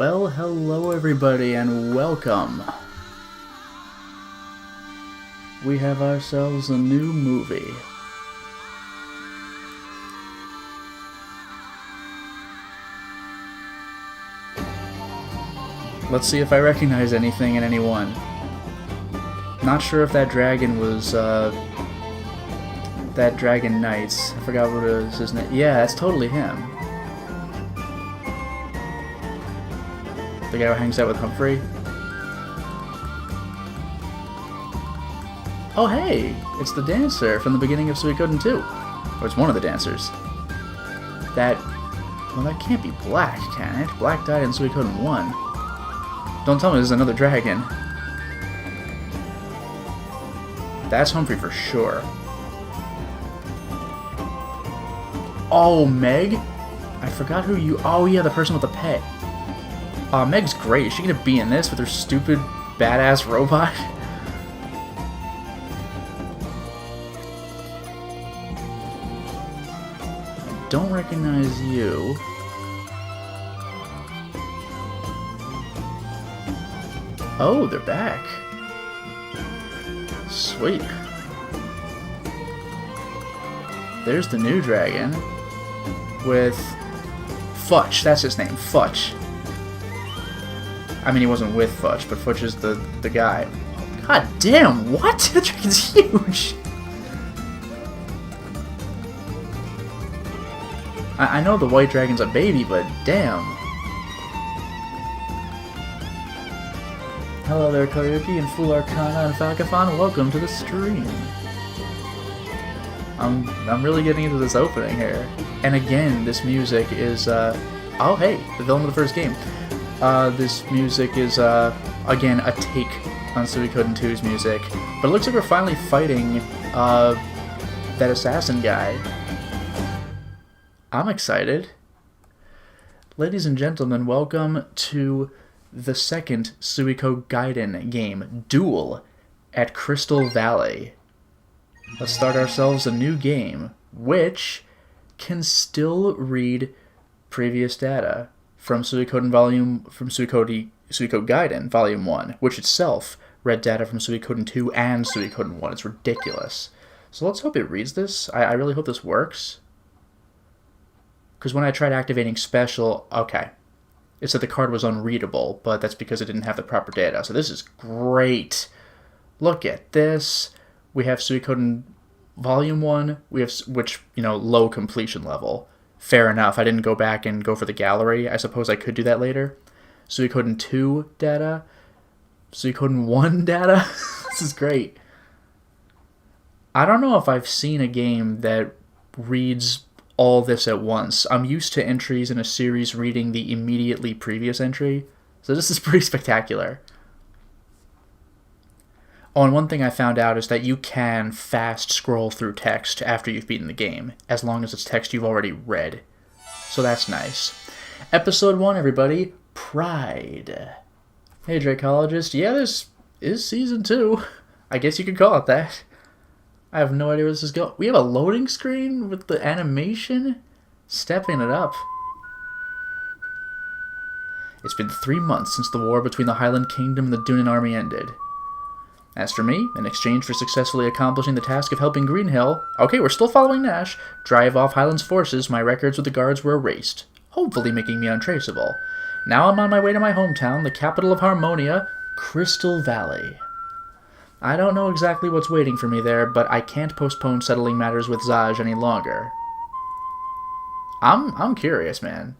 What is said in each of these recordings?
Well, hello everybody and welcome. We have ourselves a new movie. Let's see if I recognize anything in anyone. Not sure if that dragon was, that Dragon Knights. I forgot what was his name. Yeah, that's totally him. The guy who hangs out with Humphrey. Oh hey! It's the dancer from the beginning of Suikoden 2. Or it's one of the dancers. That... well, that can't be Black, can it? Black died in Suikoden 1. Don't tell me there's another dragon. That's Humphrey for sure. Oh, Meg? I forgot who you... oh yeah, the person with the pet. Meg's great. Is she gonna be in this with her stupid, badass robot? Don't recognize you. Oh, they're back. Sweet. There's the new dragon with Futch. That's his name, Futch. I mean, he wasn't with Futch, but Futch is the guy. God damn, what? The dragon's huge! I know the white dragon's a baby, but damn. Hello there, Koyuki and Fool Arcana and Falcafon. Welcome to the stream. I'm really getting into this opening here. And again, this music is, oh hey, the villain of the first game. This music is, again, a take on Suikoden 2's music. But it looks like we're finally fighting, that assassin guy. I'm excited. Ladies and gentlemen, welcome to the second Suikogaiden game, Duel at Crystal Valley. Let's start ourselves a new game, which can still read previous data from Suikogaiden Volume 1, which itself read data from Suikoden 2 and Suikoden 1. It's ridiculous. So let's hope it reads this. I really hope this works. Because when I tried activating special... okay. It said the card was unreadable, but that's because it didn't have the proper data. So this is great. Look at this. We have Suikoden Volume 1, we have, which, you know, low completion level. Fair enough. I didn't go back and go for the gallery. I suppose I could do that later. Suikoden 2 data. Suikoden 1 data. This is great. I don't know if I've seen a game that reads all this at once. I'm used to entries in a series reading the immediately previous entry, so this is pretty spectacular. Oh, and one thing I found out is that you can fast scroll through text after you've beaten the game, as long as it's text you've already read. So that's nice. Episode 1, everybody. Pride. Hey, Dracologist. Yeah, this is Season 2. I guess you could call it that. I have no idea where this is going. We have a loading screen with the animation? Stepping it up. It's been 3 months since the war between the Highland Kingdom and the Dunan army ended. As for me, in exchange for successfully accomplishing the task of helping Greenhill, okay, we're still following Nash, drive off Highland's forces, my records with the guards were erased, hopefully making me untraceable. Now I'm on my way to my hometown, the capital of Harmonia, Crystal Valley. I don't know exactly what's waiting for me there, but I can't postpone settling matters with Zaj any longer. I'm curious, man.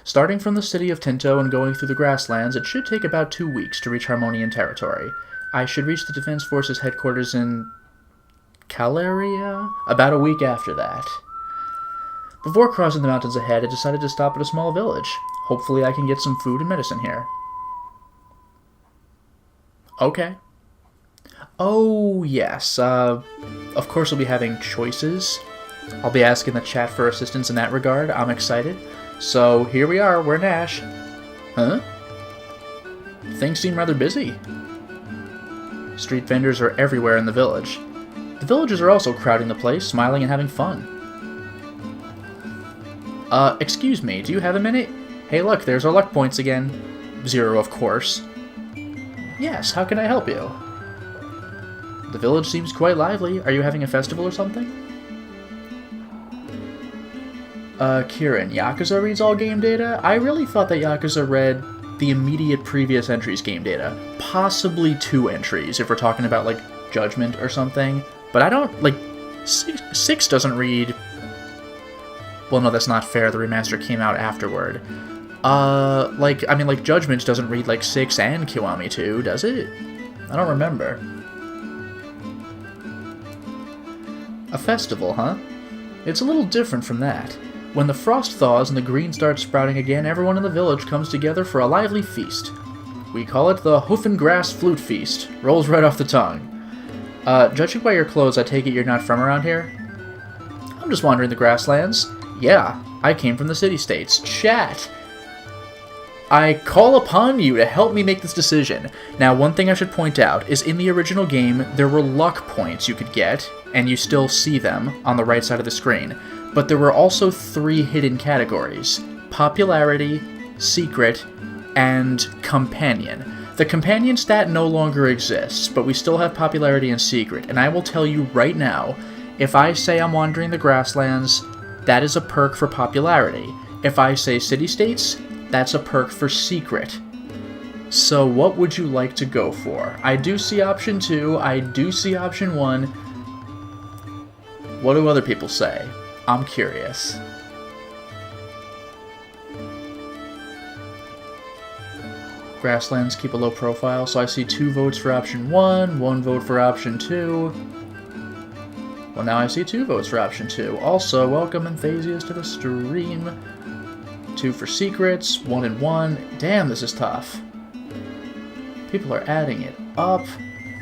Starting from the city of Tinto and going through the grasslands, it should take about 2 weeks to reach Harmonian territory. I should reach the Defense Forces headquarters in Caleria about a week after that. Before crossing the mountains ahead, I decided to stop at a small village. Hopefully I can get some food and medicine here. Okay. Oh, yes. Of course we'll be having choices. I'll be asking the chat for assistance in that regard. I'm excited. So, here we are. We're Nash. Huh? Things seem rather busy. Street vendors are everywhere in the village. The villagers are also crowding the place, smiling and having fun. Excuse me, do you have a minute? Hey look, there's our luck points again. 0, of course. Yes, how can I help you? The village seems quite lively. Are you having a festival or something? Kieran, Yakuza reads all game data? I really thought that Yakuza read the immediate previous entry's game data. Possibly 2 entries, if we're talking about, like, Judgment or something. But I don't, like, 6 doesn't read... Well, no, that's not fair. The remaster came out afterward. Like, Judgment doesn't read, like, 6 and Kiwami 2, does it? I don't remember. A festival, huh? It's a little different from that. When the frost thaws and the green starts sprouting again, everyone in the village comes together for a lively feast. We call it the Hoof and Grass Flute Feast. Rolls right off the tongue. Judging by your clothes, I take it you're not from around here? I'm just wandering the grasslands. Yeah, I came from the city-states. Chat! I call upon you to help me make this decision. Now, one thing I should point out is in the original game, there were luck points you could get, and you still see them on the right side of the screen. But there were also 3 hidden categories: Popularity, Secret, and Companion. The Companion stat no longer exists, but we still have Popularity and Secret, and I will tell you right now, if I say I'm wandering the grasslands, that is a perk for Popularity. If I say City-States, that's a perk for Secret. So what would you like to go for? I do see option 2, I do see option 1. What do other people say? I'm curious. Grasslands keep a low profile, so I see 2 votes for option 1, 1 vote for option 2. Well, now I see 2 votes for option 2. Also, welcome Enthasias to the stream. 2 for secrets, 1 and 1. Damn, this is tough. People are adding it up.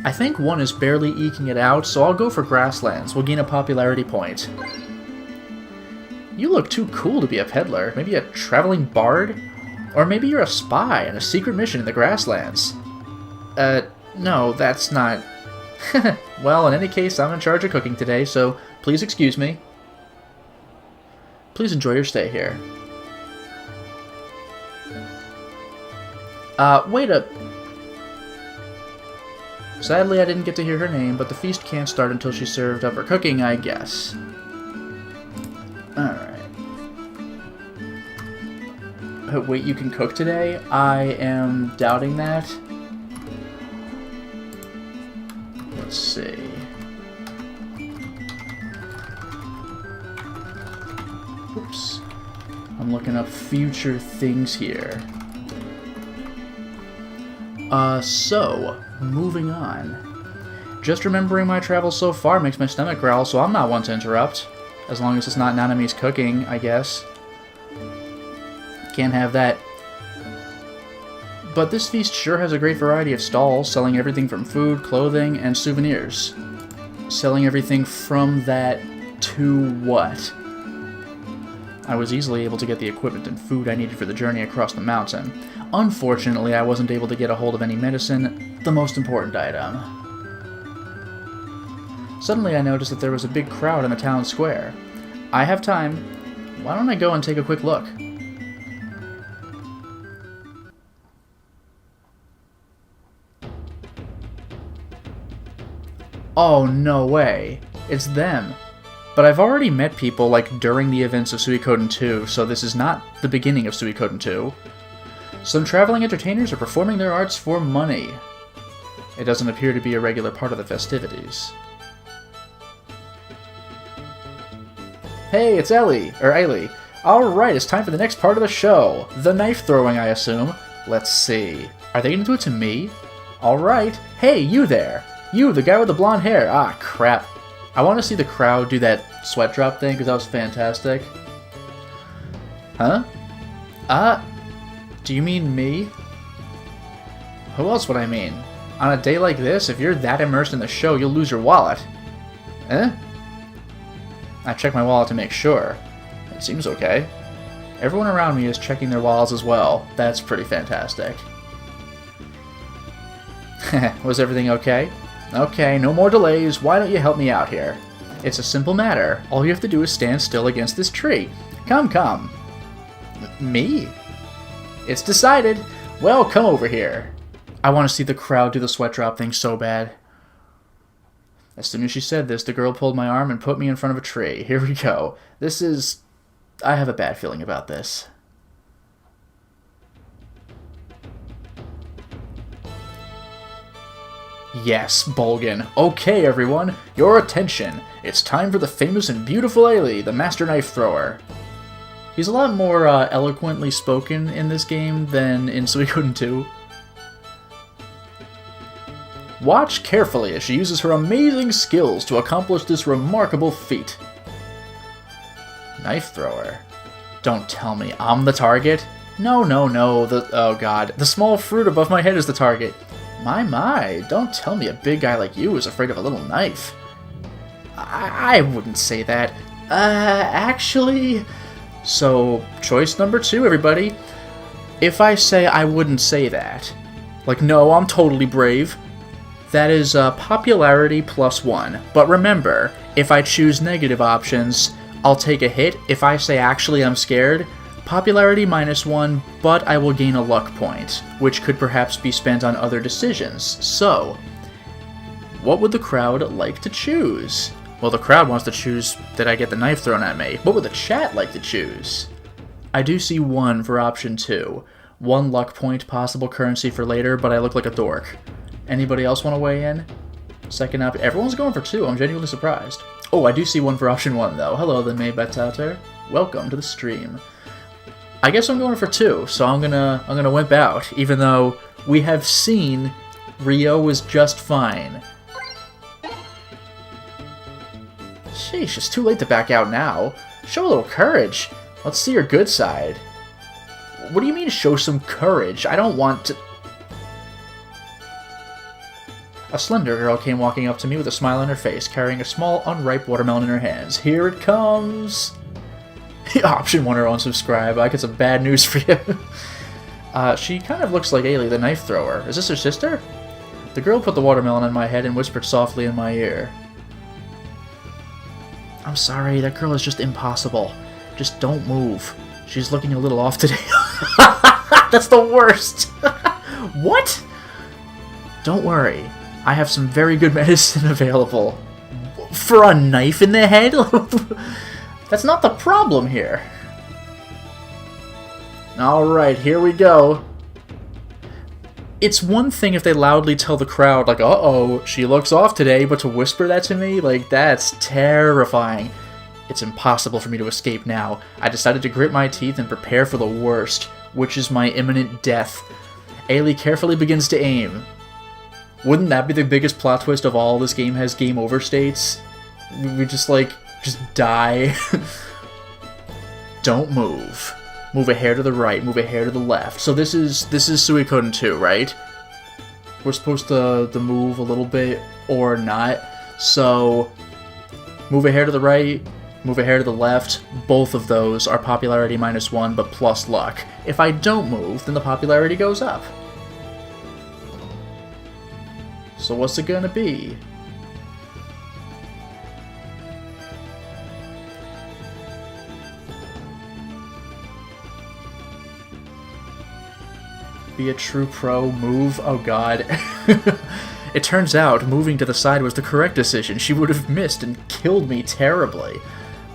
I think 1 is barely eking it out, so I'll go for Grasslands. We'll gain a popularity point. You look too cool to be a peddler. Maybe a traveling bard? Or maybe you're a spy on a secret mission in the Grasslands. No, that's not... Well, in any case, I'm in charge of cooking today, so please excuse me. Please enjoy your stay here. Wait a... Sadly, I didn't get to hear her name, but the feast can't start until she served up her cooking, I guess. Alright. Wait, you can cook today? I am doubting that. Let's see. Oops. I'm looking up future things here. So, moving on. Just remembering my travels so far makes my stomach growl, so I'm not one to interrupt. As long as it's not Nanami's cooking, I guess. Can't have that. But this feast sure has a great variety of stalls, selling everything from food, clothing, and souvenirs. Selling everything from that to what? I was easily able to get the equipment and food I needed for the journey across the mountain. Unfortunately, I wasn't able to get a hold of any medicine, the most important item. Suddenly I noticed that there was a big crowd in the town square. I have time. Why don't I go and take a quick look? Oh, no way. It's them. But I've already met people, like, during the events of Suikoden 2, so this is not the beginning of Suikoden 2. Some traveling entertainers are performing their arts for money. It doesn't appear to be a regular part of the festivities. Hey, it's Ailey. Alright, it's time for the next part of the show. The knife throwing, I assume. Let's see. Are they gonna do it to me? Alright. Hey, you there! You, the guy with the blonde hair! Ah, crap. I want to see the crowd do that sweat drop thing, because that was fantastic. Huh? Do you mean me? Who else would I mean? On a day like this, if you're that immersed in the show, you'll lose your wallet. Eh? I check my wallet to make sure. It seems okay. Everyone around me is checking their wallets as well. That's pretty fantastic. Was everything okay? Okay, no more delays. Why don't you help me out here? It's a simple matter. All you have to do is stand still against this tree. Come. Me? It's decided. Well, come over here. I want to see the crowd do the sweat drop thing so bad. As soon as she said this, the girl pulled my arm and put me in front of a tree. Here we go. This is... I have a bad feeling about this. Yes, Bolgan. Okay, everyone, your attention. It's time for the famous and beautiful Ailey, the Master Knife Thrower. He's a lot more eloquently spoken in this game than in Suikoden 2. Watch carefully as she uses her amazing skills to accomplish this remarkable feat. Knife Thrower. Don't tell me I'm the target. No, oh god. The small fruit above my head is the target. My, don't tell me a big guy like you is afraid of a little knife. I wouldn't say that. Actually... So, choice number 2, everybody. If I say I wouldn't say that, like, no, I'm totally brave, that is popularity +1. But remember, if I choose negative options, I'll take a hit. If I say actually I'm scared, popularity -1, but I will gain a luck point, which could perhaps be spent on other decisions. So, what would the crowd like to choose? Well, the crowd wants to choose that I get the knife thrown at me. What would the chat like to choose? I do see 1 for option 2. 1 luck point, possible currency for later, but I look like a dork. Anybody else want to weigh in? Second up, everyone's going for 2. I'm genuinely surprised. Oh, I do see 1 for option 1, though. Hello, the Maybetater. Welcome to the stream. I guess I'm going for 2, so I'm gonna wimp out, even though we have seen Rio is just fine. Sheesh, it's too late to back out now. Show a little courage. Let's see your good side. What do you mean, show some courage? I don't want to... A slender girl came walking up to me with a smile on her face, carrying a small, unripe watermelon in her hands. Here it comes! Option 1 or unsubscribe. I got some bad news for you. She kind of looks like Ailey, the knife thrower. Is this her sister? The girl put the watermelon on my head and whispered softly in my ear. I'm sorry, that girl is just impossible. Just don't move. She's looking a little off today. That's the worst! What? Don't worry. I have some very good medicine available. For a knife in the head? That's not the problem here. Alright, here we go. It's one thing if they loudly tell the crowd, like, uh-oh, she looks off today, but to whisper that to me, like, that's terrifying. It's impossible for me to escape now. I decided to grit my teeth and prepare for the worst, which is my imminent death. Ailey carefully begins to aim. Wouldn't that be the biggest plot twist of all? This game has game over states? We just die. Don't move. Move a hair to the right, move a hair to the left. So this is Suikoden 2, right? We're supposed to move a little bit or not. So move a hair to the right, move a hair to the left. Both of those are popularity -1, but plus luck. If I don't move, then the popularity goes up. So what's it gonna be? Be a true pro, move, oh god. It turns out moving to the side was the correct decision. She would have missed and killed me terribly.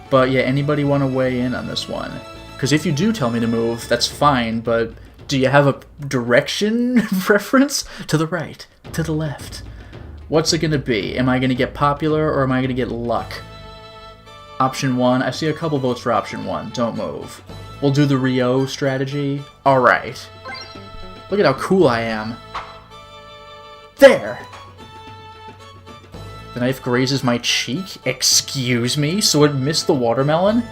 But yeah, anybody want to weigh in on this one? Because if you do tell me to move, that's fine, but do you have a direction preference? To the right, to the left. What's it going to be? Am I going to get popular or am I going to get luck? Option 1, I see a couple votes for option 1, don't move. We'll do the Rio strategy. Alright. Look at how cool I am. There! The knife grazes my cheek? Excuse me? So it missed the watermelon?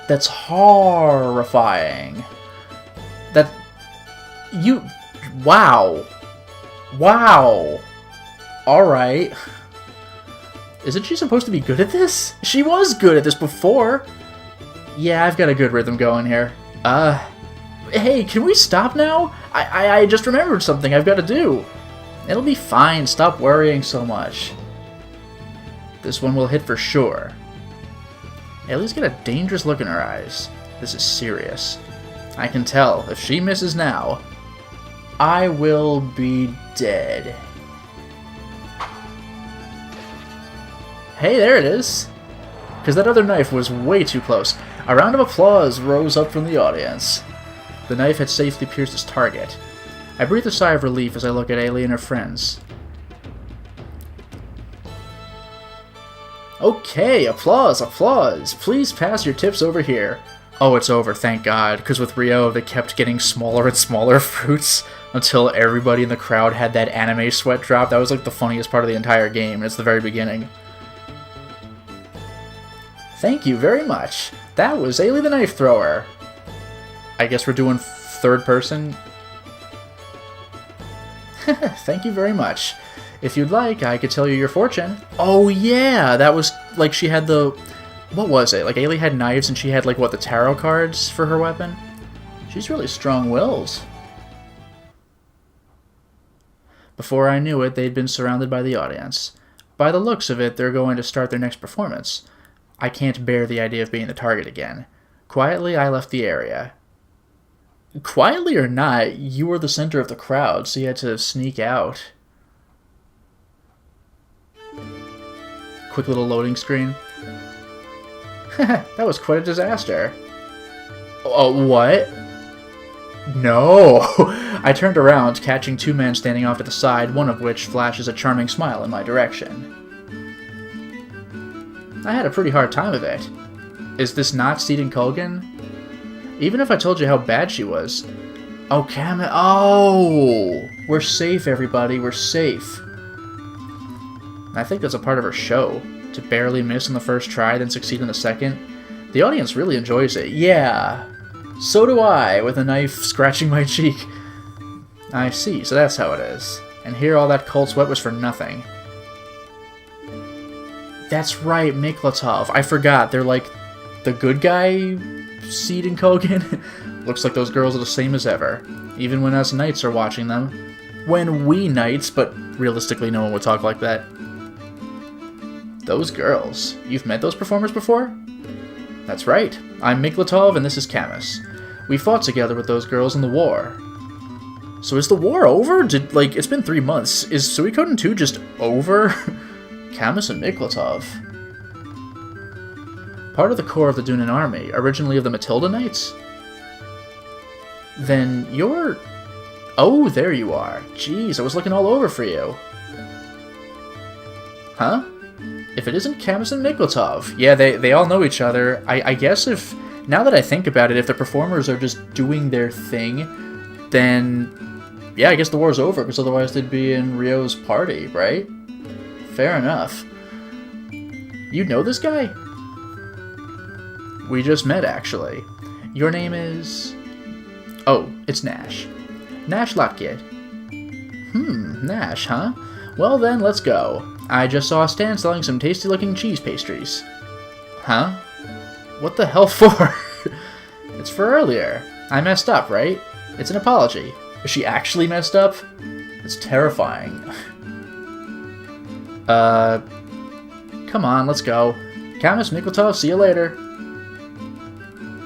That's horrifying. That... You... Wow. Wow. Alright. Isn't she supposed to be good at this? She was good at this before. Yeah, I've got a good rhythm going here. Hey, can we stop now? I just remembered something I've got to do. It'll be fine, stop worrying so much. This one will hit for sure. Ailey's got a dangerous look in her eyes. This is serious. I can tell. If she misses now, I will be dead. Hey, there it is! Because that other knife was way too close. A round of applause rose up from the audience. The knife had safely pierced its target. I breathe a sigh of relief as I look at Ailey and her friends. Okay, applause, applause! Please pass your tips over here. Oh, it's over, thank God, because with Rio, they kept getting smaller and smaller fruits until everybody in the crowd had that anime sweat drop. That was like the funniest part of the entire game. It's the very beginning. Thank you very much. That was Ailey the Knife Thrower. I guess we're doing third person. Thank you very much. If you'd like, I could tell you your fortune. Oh yeah, that was like she had the... What was it? Like Ailey had knives and she had like, what, the tarot cards for her weapon? She's really strong-willed. Before I knew it, they'd been surrounded by the audience. By the looks of it, they're going to start their next performance. I can't bear the idea of being the target again. Quietly, I left the area. Quietly or not, you were the center of the crowd, so you had to sneak out. Quick little loading screen. That was quite a disaster. Oh, what? No! I turned around, catching two men standing off to the side, one of which flashes a charming smile in my direction. I had a pretty hard time of it. Is this not Suikogaiden? Even if I told you how bad she was... Oh, Oh! We're safe, everybody. We're safe. I think that's a part of her show. To barely miss on the first try, then succeed in the second. The audience really enjoys it. Yeah. So do I, with a knife scratching my cheek. I see, so that's how it is. And here all that cold sweat was for nothing. That's right, Miklatov. I forgot. They're like the good guy Seed and Kogan. Looks like those girls are the same as ever. Even when us knights are watching them. When we knights, but realistically no one would talk like that. Those girls. You've met those performers before? That's right. I'm Miklatov and this is Camus. We fought together with those girls in the war. So is the war over? It's been 3 months. Is Suikoden 2 just over? Camus and Miklatov. Part of the core of the Dunan army, originally of the Matilda Knights? Then you're... Oh, there you are. Jeez, I was looking all over for you. Huh? If it isn't Camus and Miklatov. Yeah, they all know each other. I guess if... Now that I think about it, if the performers are just doing their thing, then... Yeah, I guess the war's over, because otherwise they'd be in Ryo's party, right? Fair enough. You know this guy? We just met, actually. Your name is... Oh, it's Nash. Nash Lockett. Nash, huh? Well then, let's go. I just saw a stand selling some tasty-looking cheese pastries. Huh? What the hell for? It's for earlier. I messed up, right? It's an apology. Is she actually messed up? It's terrifying. Come on, let's go. Camus, Miklatov, see you later.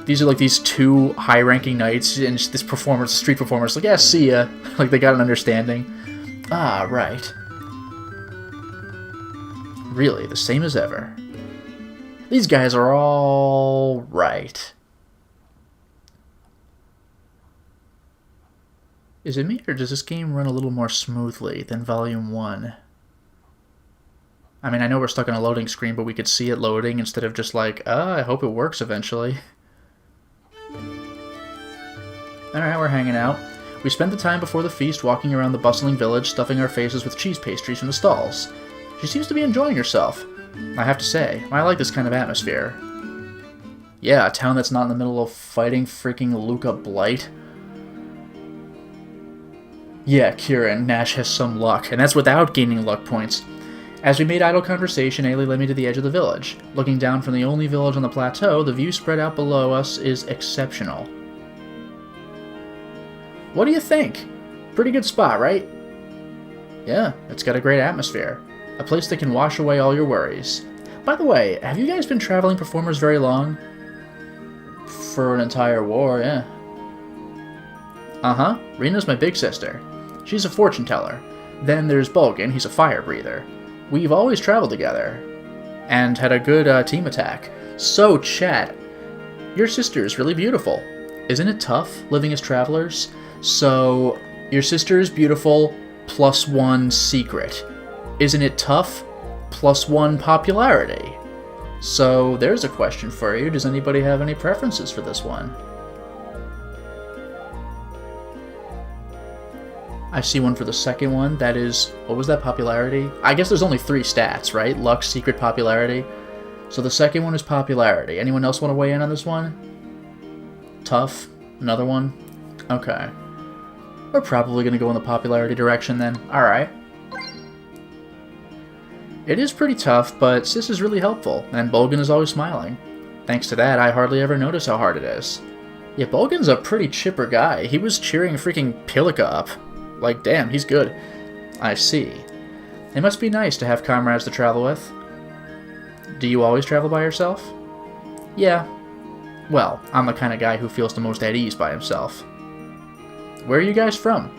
These are like these two high-ranking knights, and this performer, street performer's like, yeah, see ya. Like, they got an understanding. Ah, right. Really, the same as ever. These guys are all right. Is it me, or does this game run a little more smoothly than Volume 1? I mean, I know we're stuck on a loading screen, but we could see it loading instead of just like, I hope it works eventually. Alright, we're hanging out. We spent the time before the feast walking around the bustling village, stuffing our faces with cheese pastries from the stalls. She seems to be enjoying herself. I have to say, I like this kind of atmosphere. Yeah, a town that's not in the middle of fighting freaking Luca Blight. Yeah, Kieran, Nash has some luck, and that's without gaining luck points. As we made idle conversation, Ailey led me to the edge of the village. Looking down from the only village on the plateau, the view spread out below us is exceptional. What do you think? Pretty good spot, right? Yeah, it's got a great atmosphere. A place that can wash away all your worries. By the way, have you guys been traveling performers very long? For an entire war, yeah. Uh-huh, Rena's my big sister. She's a fortune teller. Then there's Bulgin, he's a fire breather. We've always traveled together. And had a good team attack. So, chat, your sister is really beautiful. Isn't it tough living as travelers? So, your sister is beautiful, +1 secret. Isn't it tough? +1 popularity. So, there's a question for you. Does anybody have any preferences for this one? I see one for the second one. That is, what was that, popularity? I guess there's only 3 stats, right? Luck, secret, popularity. So the second one is popularity. Anyone else want to weigh in on this one? Tough? Another one? Okay. We're probably going to go in the popularity direction then. Alright. It is pretty tough, but Sis is really helpful, and Bulgin is always smiling. Thanks to that, I hardly ever notice how hard it is. Yeah, Bulgin's a pretty chipper guy. He was cheering freaking Pilika up. Like, damn, he's good. I see. It must be nice to have comrades to travel with. Do you always travel by yourself? Yeah. Well, I'm the kind of guy who feels the most at ease by himself. Where are you guys from?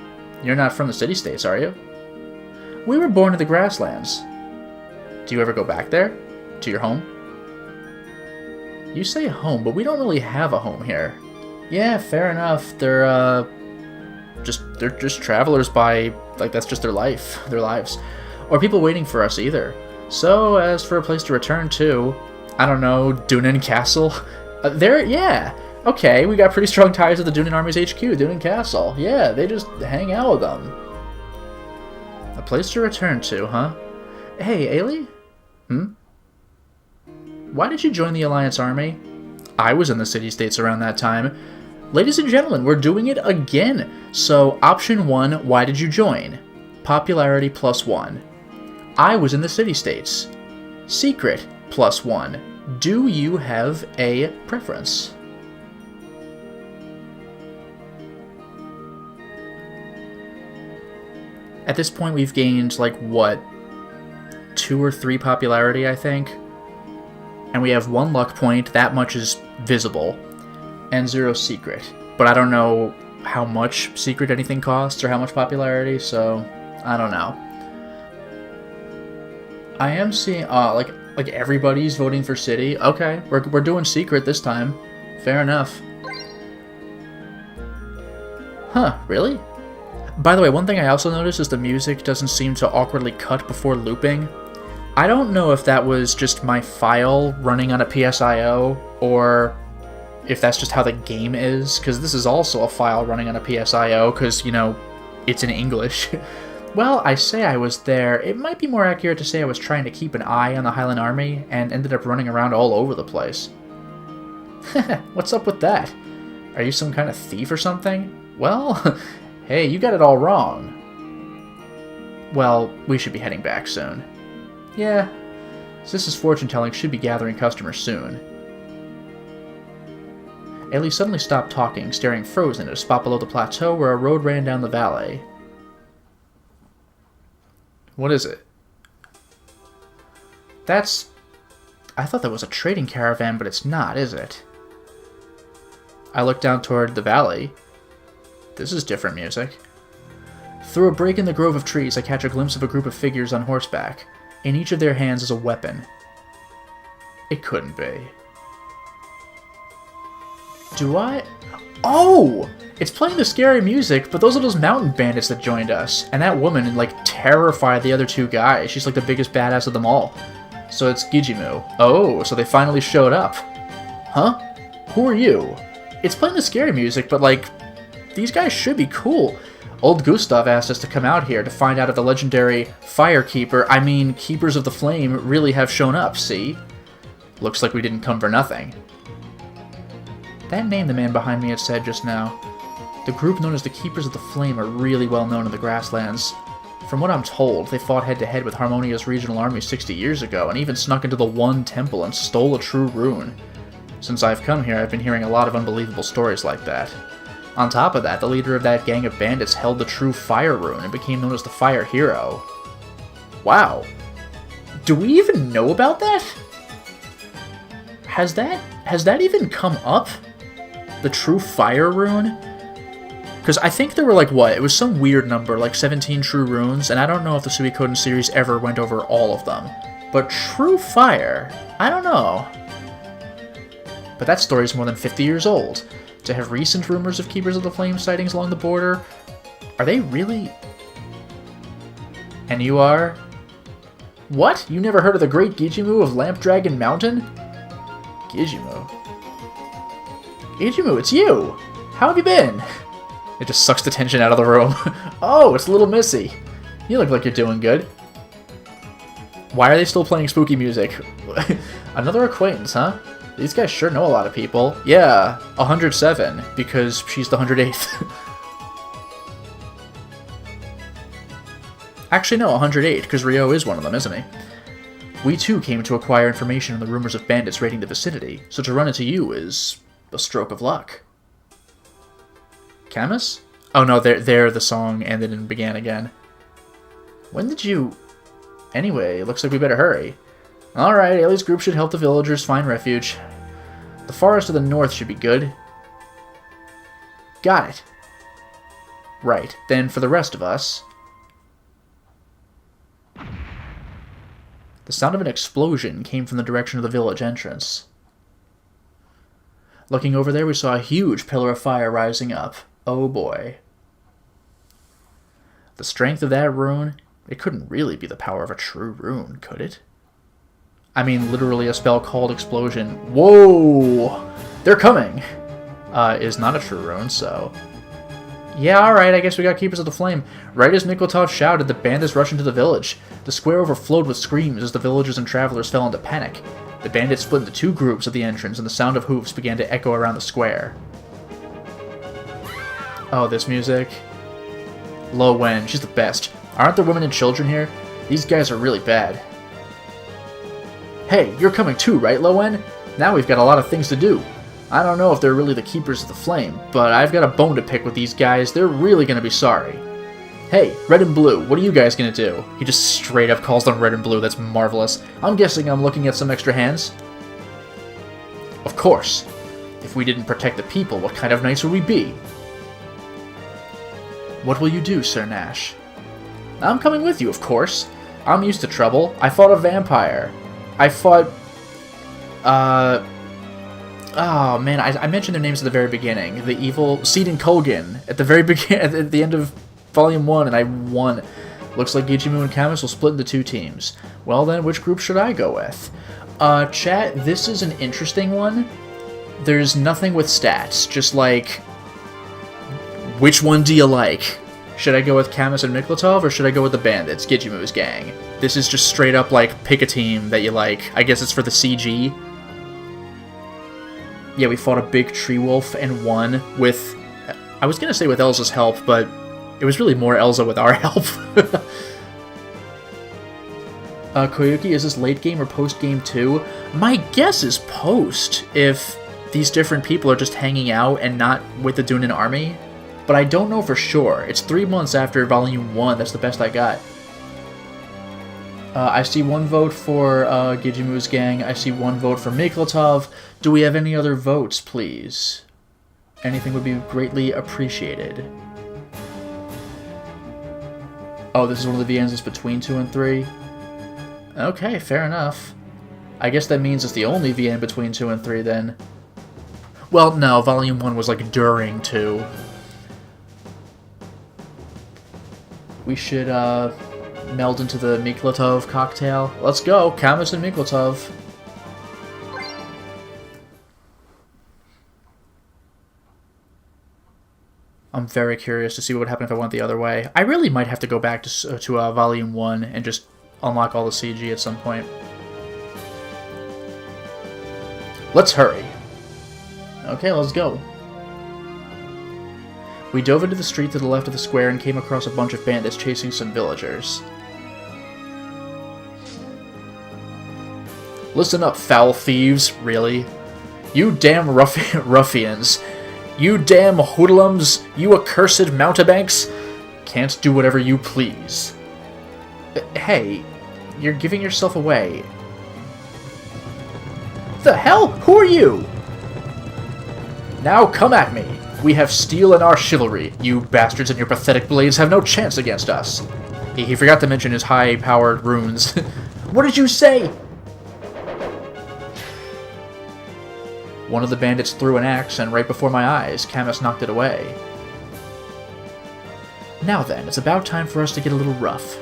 You're not from the city-states, are you? We were born in the grasslands. Do you ever go back there? To your home? You say home, but we don't really have a home here. Yeah, fair enough. They're just travelers by, like, that's just their lives. Or people waiting for us either. So, as for a place to return to, I don't know, Dunin Castle? Yeah! Okay, we got pretty strong ties with the Dunin Army's HQ, Dunin Castle. Yeah, they just hang out with them. A place to return to, huh? Hey, Ailey? Why did you join the Alliance Army? I was in the city-states around that time. Ladies and gentlemen, we're doing it again. So, option 1, why did you join? Popularity +1. I was in the city-states. Secret +1. Do you have a preference? At this point, we've gained, like, what? 2 or 3 popularity, I think? And we have 1 luck point, that much is visible. And 0 secret. But I don't know how much secret anything costs or how much popularity, so I don't know. I am seeing, like everybody's voting for city. Okay, we're doing secret this time. Fair enough. Huh, really? By the way, one thing I also noticed is the music doesn't seem to awkwardly cut before looping. I don't know if that was just my file running on a PSIO, or if that's just how the game is, because this is also a file running on a PSIO, because, you know, it's in English. Well, I say I was there. It might be more accurate to say I was trying to keep an eye on the Highland Army, and ended up running around all over the place. What's up with that? Are you some kind of thief or something? Well, hey, you got it all wrong. Well, we should be heading back soon. Yeah, Sis's fortune-telling should be gathering customers soon. Ailey suddenly stopped talking, staring frozen at a spot below the plateau where a road ran down the valley. What is it? That's... I thought that was a trading caravan, but it's not, is it? I look down toward the valley. This is different music. Through a break in the grove of trees, I catch a glimpse of a group of figures on horseback. In each of their hands is a weapon. It couldn't be. Do I? Oh! It's playing the scary music, but those are those mountain bandits that joined us. And that woman, like, terrified the other 2 guys. She's like the biggest badass of them all. So it's Gijimu. Oh, so they finally showed up. Huh? Who are you? It's playing the scary music, but, like, these guys should be cool. Old Gustav asked us to come out here to find out if the legendary Keepers of the Flame really have shown up, see? Looks like we didn't come for nothing. That name the man behind me had said just now. The group known as the Keepers of the Flame are really well known in the grasslands. From what I'm told, they fought head-to-head with Harmonia's regional army 60 years ago, and even snuck into the One Temple and stole a true rune. Since I've come here, I've been hearing a lot of unbelievable stories like that. On top of that, the leader of that gang of bandits held the true Fire Rune and became known as the Fire Hero. Wow. Do we even know about that? Has that even come up? The true Fire Rune? Because I think there were, like, what? It was some weird number, like 17 true runes, and I don't know if the Suikoden series ever went over all of them. But True Fire? I don't know. But that story is more than 50 years old. To have recent rumors of Keepers of the Flame sightings along the border, are they really... And you are... What? You never heard of the Great Gijimu of Lamp Dragon Mountain? Gijimu? Gijimu, it's you! How have you been? It just sucks the tension out of the room. Oh, it's little Missy. You look like you're doing good. Why are they still playing spooky music? Another acquaintance, huh? These guys sure know a lot of people. Yeah, 107, because she's the 108th. Actually, no, 108, because Ryo is one of them, isn't he? We too came to acquire information on the rumors of bandits raiding the vicinity, so to run into you is a stroke of luck. Camus? Oh no, they're the song ended and began again. When did you... Anyway, looks like we better hurry. Alright, Ailey's group should help the villagers find refuge. The forest to the north should be good. Got it. Right, then for the rest of us... The sound of an explosion came from the direction of the village entrance. Looking over there, we saw a huge pillar of fire rising up. Oh boy. The strength of that rune, it couldn't really be the power of a true rune, could it? I mean, literally a spell called Explosion. Whoa! They're coming! Is not a true rune, so... Yeah, alright, I guess we got Keepers of the Flame. Right as Miklatov shouted, the bandits rushed into the village. The square overflowed with screams as the villagers and travelers fell into panic. The bandits split into two groups at the entrance, and the sound of hoofs began to echo around the square. Oh, this music. Lo Wen, she's the best. Aren't there women and children here? These guys are really bad. Hey, you're coming too, right, Lo Wen? Now we've got a lot of things to do. I don't know if they're really the Keepers of the Flame, but I've got a bone to pick with these guys. They're really gonna be sorry. Hey, Red and Blue, what are you guys gonna do? He just straight up calls them Red and Blue, that's marvelous. I'm guessing I'm looking at some extra hands? Of course. If we didn't protect the people, what kind of knights would we be? What will you do, Sir Nash? I'm coming with you, of course. I'm used to trouble. I fought a vampire. I fought... Oh, man, I mentioned their names at the very beginning. The evil Seed and Kogan at the very at the end of Volume 1, and I won. Looks like Gijimu and Camus will split into two teams. Well then, which group should I go with? Chat, this is an interesting one. There's nothing with stats, just like... Which one do you like? Should I go with Camus and Miklatov, or should I go with the bandits, Gijimu's gang? This is just straight up like, pick a team that you like. I guess it's for the CG. Yeah, we fought a big tree wolf and won with... I was gonna say with Elza's help, but it was really more Elza with our help. Koyuki, is this late game or post game too? My guess is post, if these different people are just hanging out and not with the Dunin army. But I don't know for sure. It's 3 months after Volume 1, that's the best I got. I see one vote for Gijimu's gang. I see one vote for Miklatov. Do we have any other votes, please? Anything would be greatly appreciated. Oh, this is one of the VNs that's between 2 and 3? Okay, fair enough. I guess that means it's the only VN between 2 and 3, then. Well, no, Volume 1 was, like, during 2. We should, meld into the Miklatov cocktail. Let's go, Camus and Miklatov. I'm very curious to see what would happen if I went the other way. I really might have to go back to Volume 1 and just unlock all the CG at some point. Let's hurry. Okay, let's go. We dove into the street to the left of the square and came across a bunch of bandits chasing some villagers. Listen up, foul thieves, really? You damn ruffians. You damn hoodlums. You accursed mountebanks. Can't do whatever you please. Hey, you're giving yourself away. The hell? Who are you? Now come at me. We have steel in our chivalry. You bastards and your pathetic blades have no chance against us. He forgot to mention his high-powered runes. What did you say? One of the bandits threw an axe, and right before my eyes, Camus knocked it away. Now then, it's about time for us to get a little rough.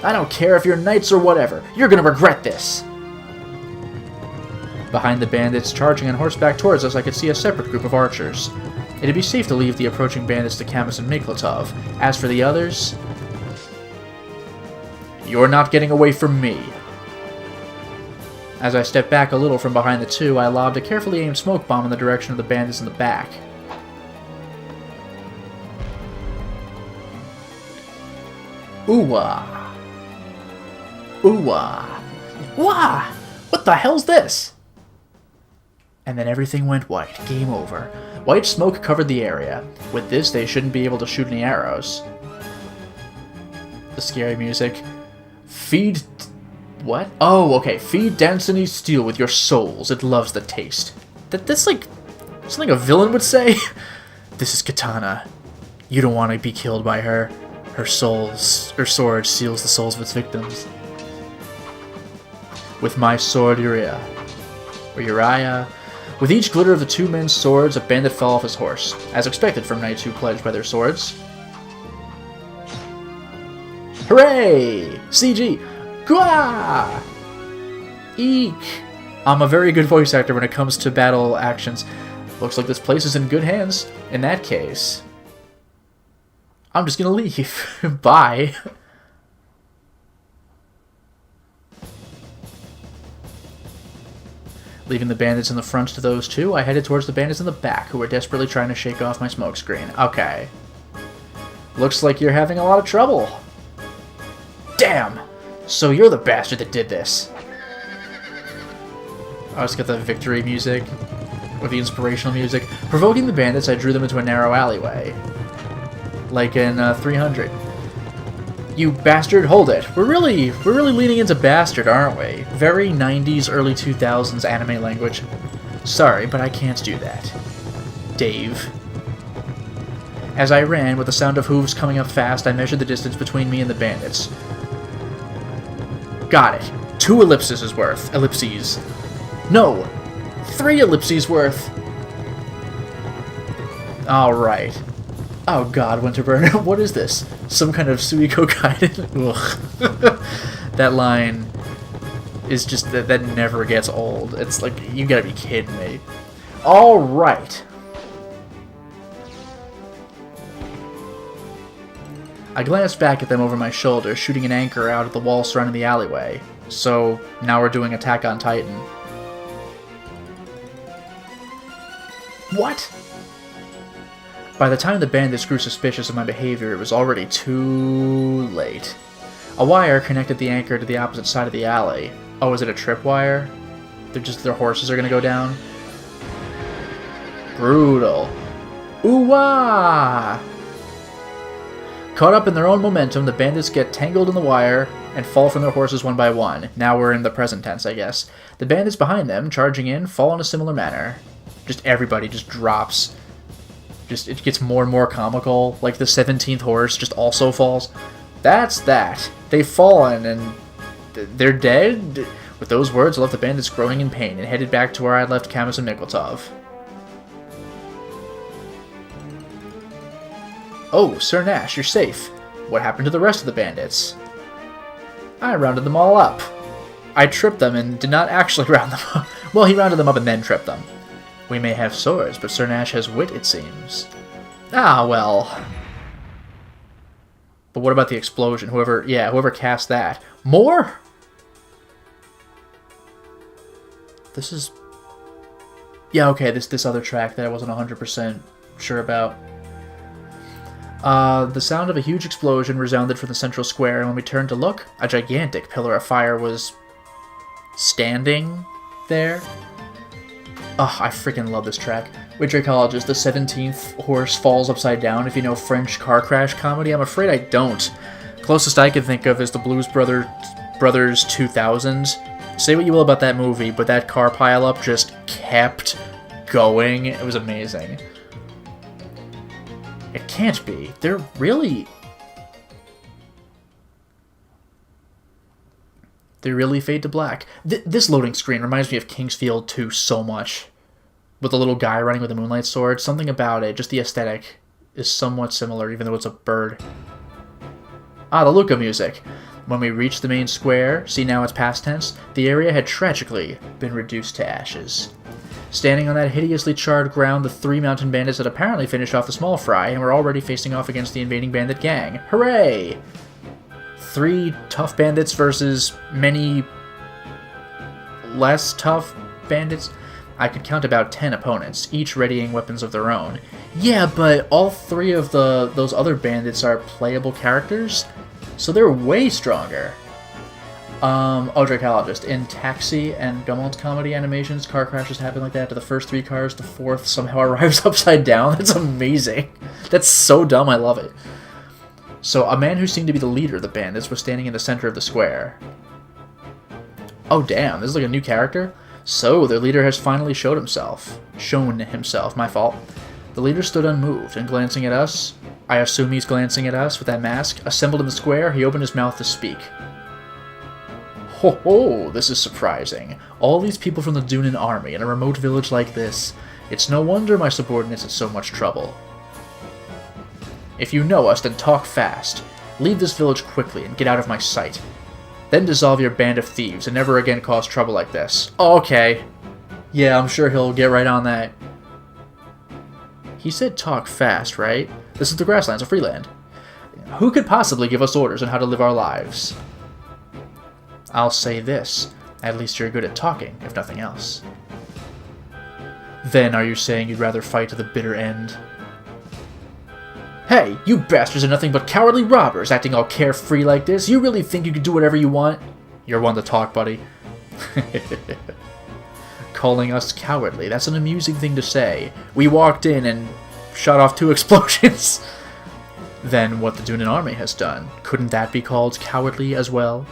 I don't care if you're knights or whatever. You're gonna regret this. Behind the bandits charging on horseback towards us, I could see a separate group of archers. It'd be safe to leave the approaching bandits to Camus and Miklatov. As for the others... You're not getting away from me. As I stepped back a little from behind the two, I lobbed a carefully aimed smoke bomb in the direction of the bandits in the back. Ooh-wah. Ooh-wah. Wah! What the hell's this? And then everything went white. Game over. White smoke covered the area. With this, they shouldn't be able to shoot any arrows. The scary music. Feed... What? Oh, okay. Feed Danceny Steel with your souls. It loves the taste. That's like... something a villain would say? This is Katana. You don't want to be killed by her. Her sword seals the souls of its victims. With my sword, Uriah. Or Uriah... With each glitter of the two men's swords, a bandit fell off his horse, as expected from knights who pledged by their swords. Hooray! CG! Gah! Eek! I'm a very good voice actor when it comes to battle actions. Looks like this place is in good hands. In that case... I'm just gonna leave. Bye. Leaving the bandits in the front to those two, I headed towards the bandits in the back, who were desperately trying to shake off my smokescreen. Okay. Looks like you're having a lot of trouble. Damn! So you're the bastard that did this. I just got the victory music, or the inspirational music. Provoking the bandits, I drew them into a narrow alleyway. Like in 300. You bastard, hold it. We're really leaning into bastard, aren't we? Very 90s, early 2000s anime language. Sorry, but I can't do that. Dave. As I ran, with the sound of hooves coming up fast, I measured the distance between me and the bandits. Got it. 2 ellipses worth. Ellipses. No! 3 ellipses worth! Alright. Oh god, Winterburn, what is this? Some kind of Suikogaiden? Ugh. That line is just, that never gets old. It's like, you gotta be kidding me. Alright. I glanced back at them over my shoulder, shooting an anchor out at the wall surrounding the alleyway. So, now we're doing Attack on Titan. What? By the time the bandits grew suspicious of my behavior, it was already too late. A wire connected the anchor to the opposite side of the alley. Oh, is it a tripwire? Their horses are gonna go down? Brutal. Ooh-wah! Caught up in their own momentum, the bandits get tangled in the wire and fall from their horses one by one. Now we're in the present tense, I guess. The bandits behind them, charging in, fall in a similar manner. Just everybody just drops. Just, it gets more and more comical. Like the 17th horse just also falls. That's that. They've fallen and they're dead? With those words, I left the bandits groaning in pain and headed back to where I had left Camus and Miklatov. Oh, Sir Nash, you're safe. What happened to the rest of the bandits? I rounded them all up. I tripped them and did not actually round them up. Well, he rounded them up and then tripped them. We may have swords, but Sir Nash has wit, it seems. Ah, well. But what about the explosion? Whoever cast that. More? This is... Yeah, okay, this other track that I wasn't 100% sure about. The sound of a huge explosion resounded from the central square, and when we turned to look, a gigantic pillar of fire was... standing there. Oh, I freaking love this track. Witchery College is the 17th horse falls upside down. If you know French car crash comedy, I'm afraid I don't. Closest I can think of is the Blues Brothers 2000s. Say what you will about that movie, but that car pileup just kept going. It was amazing. It can't be. They're really... They really fade to black. This loading screen reminds me of Kingsfield 2 so much. With the little guy running with the moonlight sword. Something about it, just the aesthetic, is somewhat similar, even though it's a bird. Ah, the Luca music. When we reached the main square, see now it's past tense, the area had tragically been reduced to ashes. Standing on that hideously charred ground, the 3 mountain bandits had apparently finished off the small fry and were already facing off against the invading bandit gang. Hooray! 3 tough bandits versus many less tough bandits. I could count about 10 opponents, each readying weapons of their own. Yeah, but all 3 of those other bandits are playable characters, so they're way stronger. Dracologist. In Taxi and Gummond's comedy animations, car crashes happen like that to the first 3 cars, the 4th somehow arrives upside down. That's amazing. That's so dumb, I love it. So, a man who seemed to be the leader of the bandits was standing in the center of the square. Oh damn, this is like a new character? So, their leader has finally shown himself, my fault. The leader stood unmoved, and glancing at us, I assume he's glancing at us with that mask, assembled in the square, he opened his mouth to speak. Ho ho, this is surprising. All these people from the Dunan army in a remote village like this. It's no wonder my subordinate's in so much trouble. If you know us, then talk fast. Leave this village quickly and get out of my sight. Then dissolve your band of thieves and never again cause trouble like this. Oh, okay. Yeah, I'm sure he'll get right on that. He said talk fast, right? This is the grasslands of Freeland. Who could possibly give us orders on how to live our lives? I'll say this. At least you're good at talking, if nothing else. Then are you saying you'd rather fight to the bitter end? Hey, you bastards are nothing but cowardly robbers, acting all carefree like this. You really think you can do whatever you want? You're one to talk, buddy. Calling us cowardly, that's an amusing thing to say. We walked in and shot off 2 explosions. Then what the Dunan army has done, couldn't that be called cowardly as well?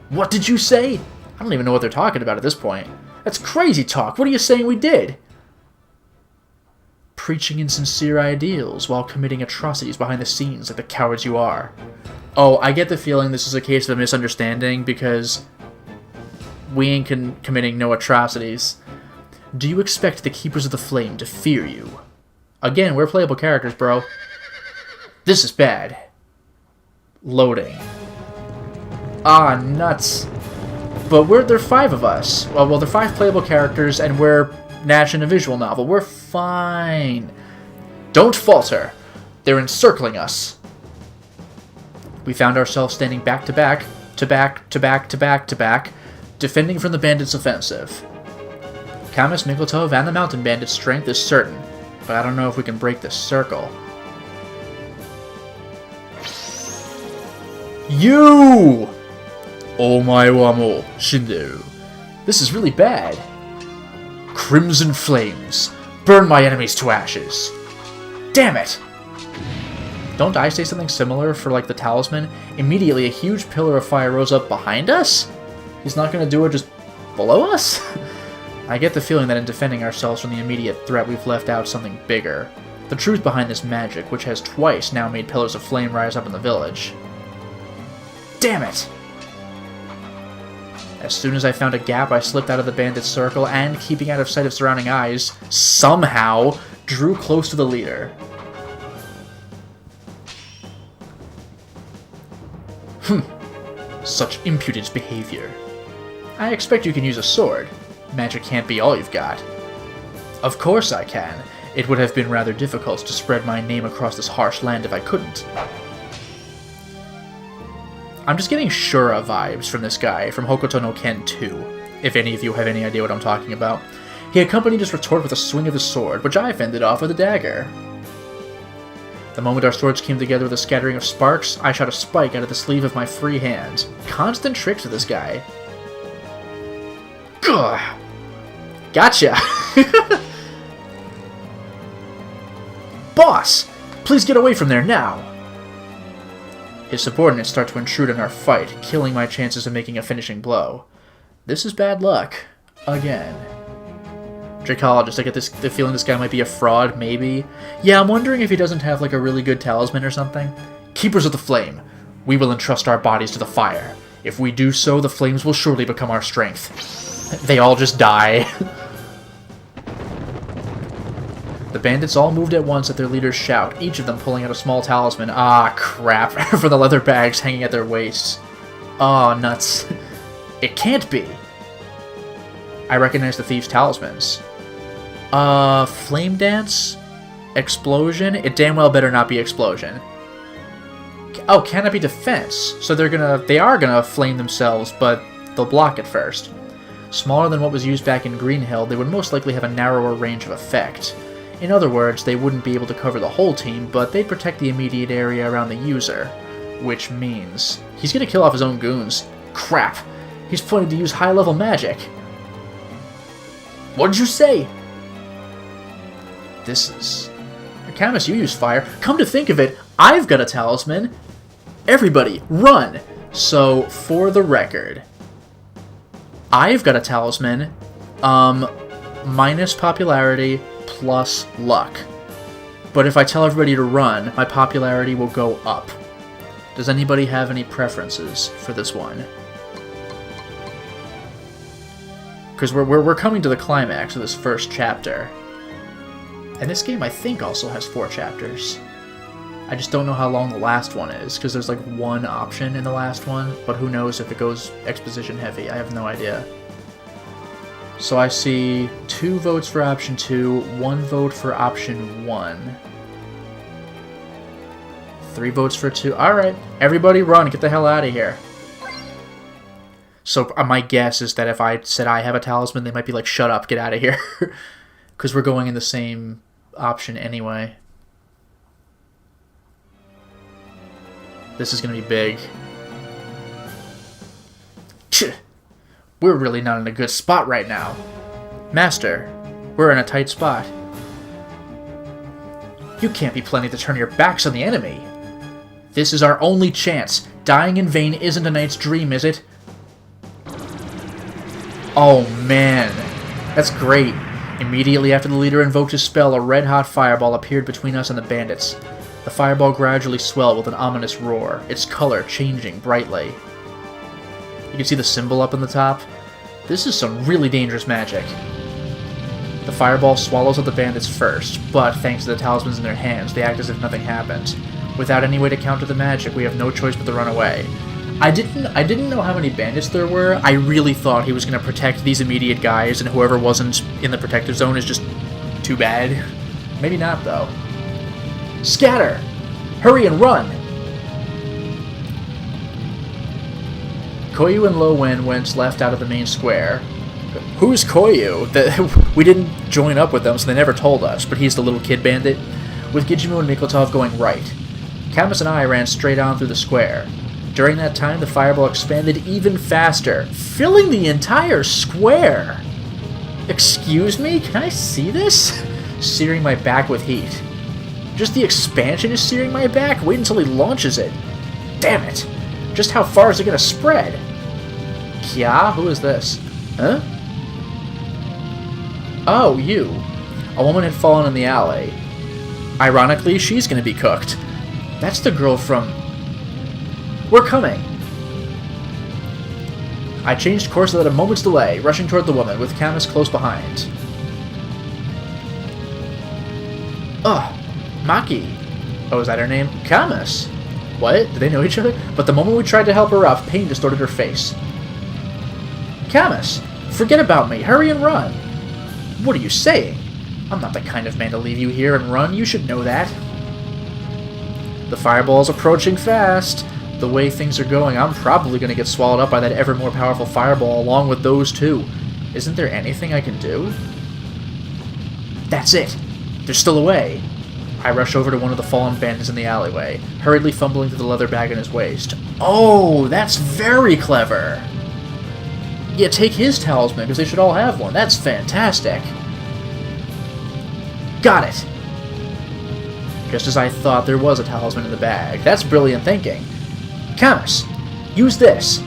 What did you say? I don't even know what they're talking about at this point. That's crazy talk. What are you saying we did? Preaching insincere ideals while committing atrocities behind the scenes like the cowards you are. Oh, I get the feeling this is a case of a misunderstanding because we ain't committing no atrocities. Do you expect the Keepers of the Flame to fear you? Again, we're playable characters, bro. This is bad. Loading. Ah, nuts. But there are 5 of us. Well, there are 5 playable characters, and we're Nash in a visual novel. We're fine. Don't falter. They're encircling us. We found ourselves standing back to back, defending from the bandits' offensive. Kamis, Miklatov, and the mountain bandits' strength is certain, but I don't know if we can break this circle. You! Omae wa mo shinderu. This is really bad. Crimson flames. Burn my enemies to ashes. Damn it! Don't I say something similar for, like, the talisman? Immediately, a huge pillar of fire rose up behind us? He's not gonna do it just below us? I get the feeling that in defending ourselves from the immediate threat, we've left out something bigger. The truth behind this magic, which has twice now made pillars of flame rise up in the village. Damn it! As soon as I found a gap, I slipped out of the bandit's circle and, keeping out of sight of surrounding eyes, somehow drew close to the leader. Such impudent behavior. I expect you can use a sword. Magic can't be all you've got. Of course I can. It would have been rather difficult to spread my name across this harsh land if I couldn't. I'm just getting Shura vibes from this guy from Hokuto no Ken 2, if any of you have any idea what I'm talking about. He accompanied his retort with a swing of his sword, which I fended off with a dagger. The moment our swords came together with a scattering of sparks, I shot a spike out of the sleeve of my free hand. Constant tricks with this guy. Gah! Gotcha! Boss! Please get away from there now! His subordinates start to intrude in our fight, killing my chances of making a finishing blow. This is bad luck. Again. Dracologist. I get the feeling this guy might be a fraud, maybe. Yeah, I'm wondering if he doesn't have, like, a really good talisman or something. Keepers of the Flame. We will entrust our bodies to the fire. If we do so, the flames will surely become our strength. They all just die. The bandits all moved at once at their leader's shout, each of them pulling out a small talisman. Ah, crap, for the leather bags hanging at their waists. Oh, nuts. It can't be. I recognize the thieves' talismans. Flame dance? Explosion? It damn well better not be explosion. Oh, can it be defense? So they are gonna flame themselves, but they'll block it first. Smaller than what was used back in Greenhill, they would most likely have a narrower range of effect. In other words, they wouldn't be able to cover the whole team, but they'd protect the immediate area around the user. Which means... he's gonna kill off his own goons. Crap! He's planning to use high-level magic. What did you say? This is... Camus, you use fire. Come to think of it, I've got a talisman. Everybody, run! So, for the record, I've got a talisman, minus popularity, plus luck. But if I tell everybody to run, my popularity will go up. Does anybody have any preferences for this one? Because we're coming to the climax of this first chapter. And this game, I think, also has 4 chapters. I just don't know how long the last one is, because there's like one option in the last one, but who knows if it goes exposition heavy. I have no idea. So I see 2 votes for option 2, 1 vote for option 1. 3 votes for 2. Alright, everybody run, get the hell out of here. So my guess is that if I said I have a talisman, they might be like, shut up, get out of here. Because we're going in the same option anyway. This is going to be big. We're really not in a good spot right now. Master, we're in a tight spot. You can't be planning to turn your backs on the enemy. This is our only chance. Dying in vain isn't a knight's dream, is it? Oh man, that's great. Immediately after the leader invoked his spell, a red-hot fireball appeared between us and the bandits. The fireball gradually swelled with an ominous roar, its color changing brightly. You can see the symbol up on the top. This is some really dangerous magic. The fireball swallows up the bandits first, but thanks to the talismans in their hands, they act as if nothing happened. Without any way to counter the magic, we have no choice but to run away. I didn't know how many bandits there were. I really thought he was going to protect these immediate guys, and whoever wasn't in the protective zone is just too bad. Maybe not, though. Scatter! Hurry and run! Koyu and Lo Wen went left out of the main square. Who's Koyu? We didn't join up with them, so they never told us, but he's the little kid bandit. With Gijimu and Mikotov going right. Camus and I ran straight on through the square. During that time, the fireball expanded even faster, filling the entire square. Excuse me? Can I see this? Searing my back with heat. Just the expansion is searing my back? Wait until he launches it. Damn it. Just how far is it going to spread? Kya? Who is this? Huh? Oh, you. A woman had fallen in the alley. Ironically, she's going to be cooked. That's the girl from... We're coming! I changed course without a moment's delay, rushing toward the woman, with Camus close behind. Ugh! Maki! Oh, is that her name? Camus! What? Do they know each other? But the moment we tried to help her up, pain distorted her face. Camus! Forget about me! Hurry and run! What are you saying? I'm not the kind of man to leave you here and run. You should know that. The fireball's approaching fast. The way things are going, I'm probably going to get swallowed up by that ever more powerful fireball along with those two. Isn't there anything I can do? That's it! There's still a way! I rush over to one of the fallen bandits in the alleyway, hurriedly fumbling through the leather bag in his waist. Oh, that's very clever! Yeah, take his talisman, because they should all have one. That's fantastic! Got it! Just as I thought, there was a talisman in the bag. That's brilliant thinking. Camus, use this!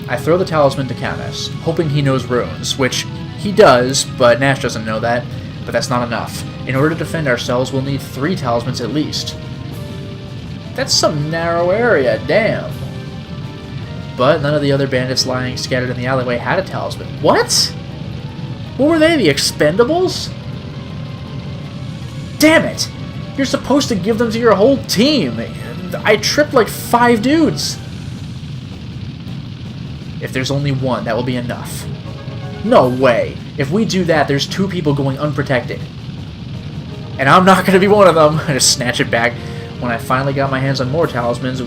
I throw the talisman to Camus, hoping he knows runes, which He does, but Nash doesn't know that. But that's not enough. In order to defend ourselves, we'll need 3 talismans at least. That's some narrow area, damn. But none of the other bandits lying scattered in the alleyway had a talisman. What? What were they, the Expendables? Damn it! You're supposed to give them to your whole team! I tripped like 5 dudes! If there's only one, that will be enough. No way! If we do that, there's 2 people going unprotected. And I'm not gonna be one of them! I just snatch it back. When I finally got my hands on more talismans,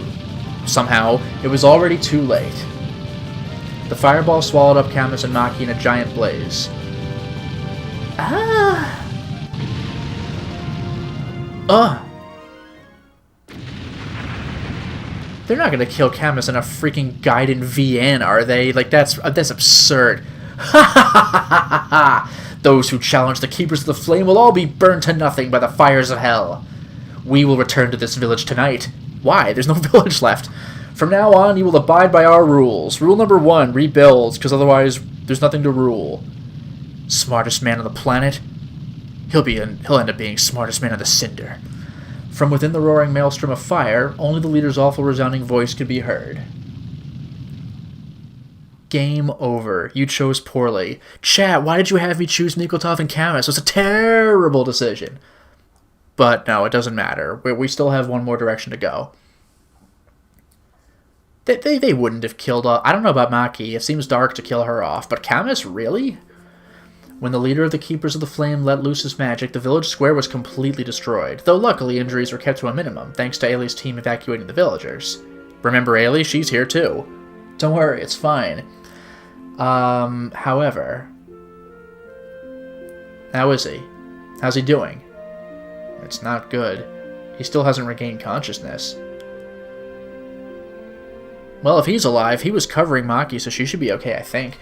somehow, it was already too late. The fireball swallowed up Camus and Maki in a giant blaze. They're not gonna kill Camus in a freaking Gaiden VN, are they? Like, that's absurd. Ha ha ha ha ha! Those who challenge the Keepers of the Flame will all be burned to nothing by the fires of hell. We will return to this village tonight. Why? There's no village left. From now on, you will abide by our rules. Rule number 1, rebuild, because otherwise there's nothing to rule. Smartest man on the planet? He'll end up being smartest man on the cinder. From within the roaring maelstrom of fire, only the leader's awful resounding voice could be heard. Game over. You chose poorly. Chat, why did you have me choose Nikolov and Camus? It was a terrible decision. But no, it doesn't matter. We still have one more direction to go. They wouldn't have killed... I don't know about Maki. It seems dark to kill her off. But Camus, really? When the leader of the Keepers of the Flame let loose his magic, the village square was completely destroyed. Though luckily, injuries were kept to a minimum, thanks to Ailey's team evacuating the villagers. Remember Ailey? She's here too. Don't worry, it's fine. However... How is he? How's he doing? It's not good. He still hasn't regained consciousness. Well, if he's alive, he was covering Maki, so she should be okay, I think.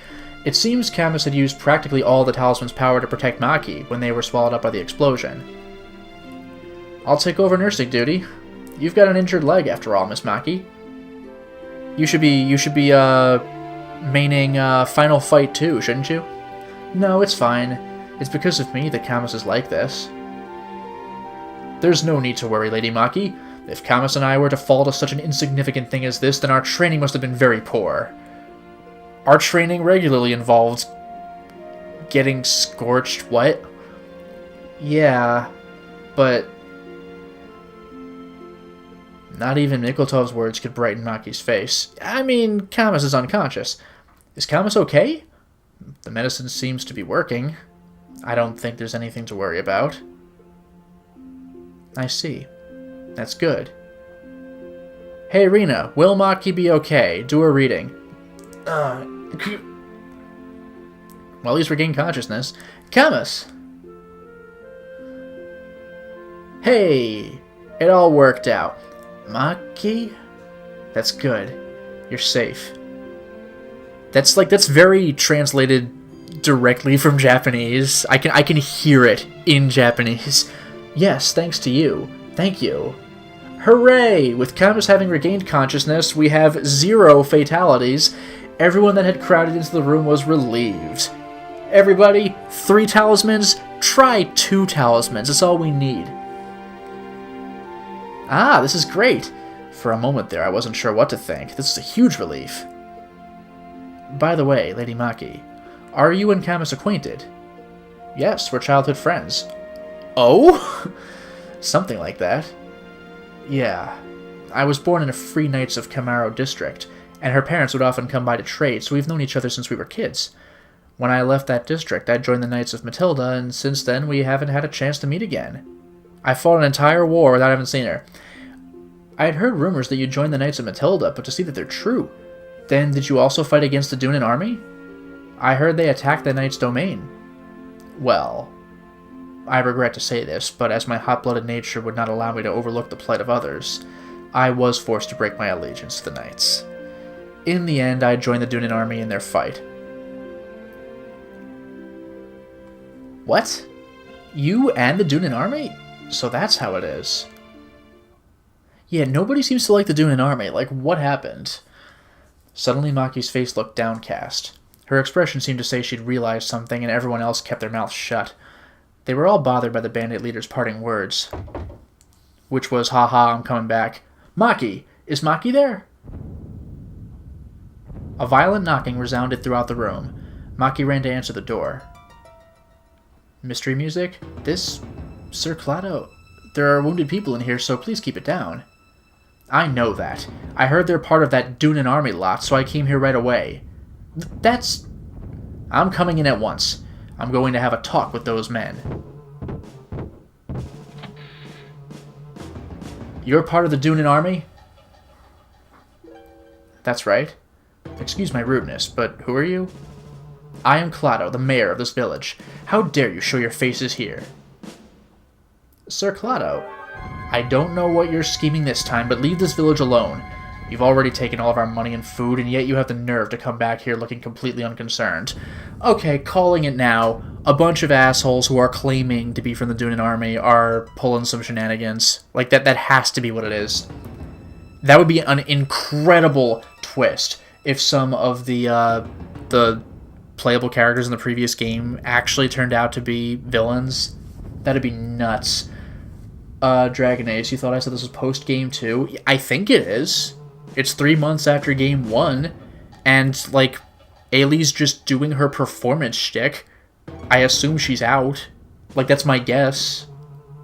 It seems Camus had used practically all the talisman's power to protect Maki when they were swallowed up by the explosion. I'll take over nursing duty. You've got an injured leg, after all, Miss Maki. You should be, maining, Final Fight too, shouldn't you? No, it's fine. It's because of me that Camus is like this. There's no need to worry, Lady Maki. If Camus and I were to fall to such an insignificant thing as this, then our training must have been very poor. Our training regularly involved getting scorched. What? Yeah, but not even Nikotov's words could brighten Maki's face. I mean, Camus is unconscious. Is Camus okay? The medicine seems to be working. I don't think there's anything to worry about. I see. That's good. Hey, Rena, will Maki be okay? Do a reading. Well, he's regained consciousness. Camus! Hey! It all worked out. Maki? That's good. You're safe. That's very translated directly from Japanese. I can hear it in Japanese. Yes, thanks to you. Thank you. Hooray! With Camus having regained consciousness, we have 0 fatalities. Everyone that had crowded into the room was relieved. Everybody, 3 talismans? Try 2 talismans. That's all we need. Ah, this is great. For a moment there, I wasn't sure what to think. This is a huge relief. By the way, Lady Maki, are you and Camus acquainted? Yes, we're childhood friends. Oh? Something like that. Yeah. I was born in a Free Knights of Camaro district, and her parents would often come by to trade, so we've known each other since we were kids. When I left that district, I joined the Knights of Matilda, and since then we haven't had a chance to meet again. I fought an entire war without having seen her. I had heard rumors that you joined the Knights of Matilda, but to see that they're true. Then did you also fight against the Dunan army? I heard they attacked the Knight's domain. Well, I regret to say this, but as my hot-blooded nature would not allow me to overlook the plight of others, I was forced to break my allegiance to the Knights. In the end, I joined the Dunan army in their fight. What? You and the Dunan army? So that's how it is. Yeah, nobody seems to like the Dunan army. Like, what happened? Suddenly Maki's face looked downcast. Her expression seemed to say she'd realized something, and everyone else kept their mouths shut. They were all bothered by the bandit leader's parting words, which was, "Ha ha, I'm coming back." "Maki! Is Maki there?" A violent knocking resounded throughout the room. Maki ran to answer the door. "Mystery music? This... Sir Clado... There are wounded people in here, so please keep it down." "I know that. I heard they're part of that Dunan army lot, so I came here right away." That's... "I'm coming in at once. I'm going to have a talk with those men." "You're part of the Dunan army?" "That's right." "Excuse my rudeness, but who are you?" "I am Clado, the mayor of this village. How dare you show your faces here?" "Sir Clado, I don't know what you're scheming this time, but leave this village alone. You've already taken all of our money and food, and yet you have the nerve to come back here looking completely unconcerned." Okay, calling it now. A bunch of assholes who are claiming to be from the Dunan army are pulling some shenanigans. Like, that has to be what it is. That would be an incredible twist if some of the playable characters in the previous game actually turned out to be villains. That'd be nuts. Dragon Ace, you thought I said this was post-game 2? I think it is. It's 3 months after game 1, and, like, Ailey's just doing her performance shtick. I assume she's out. Like, that's my guess,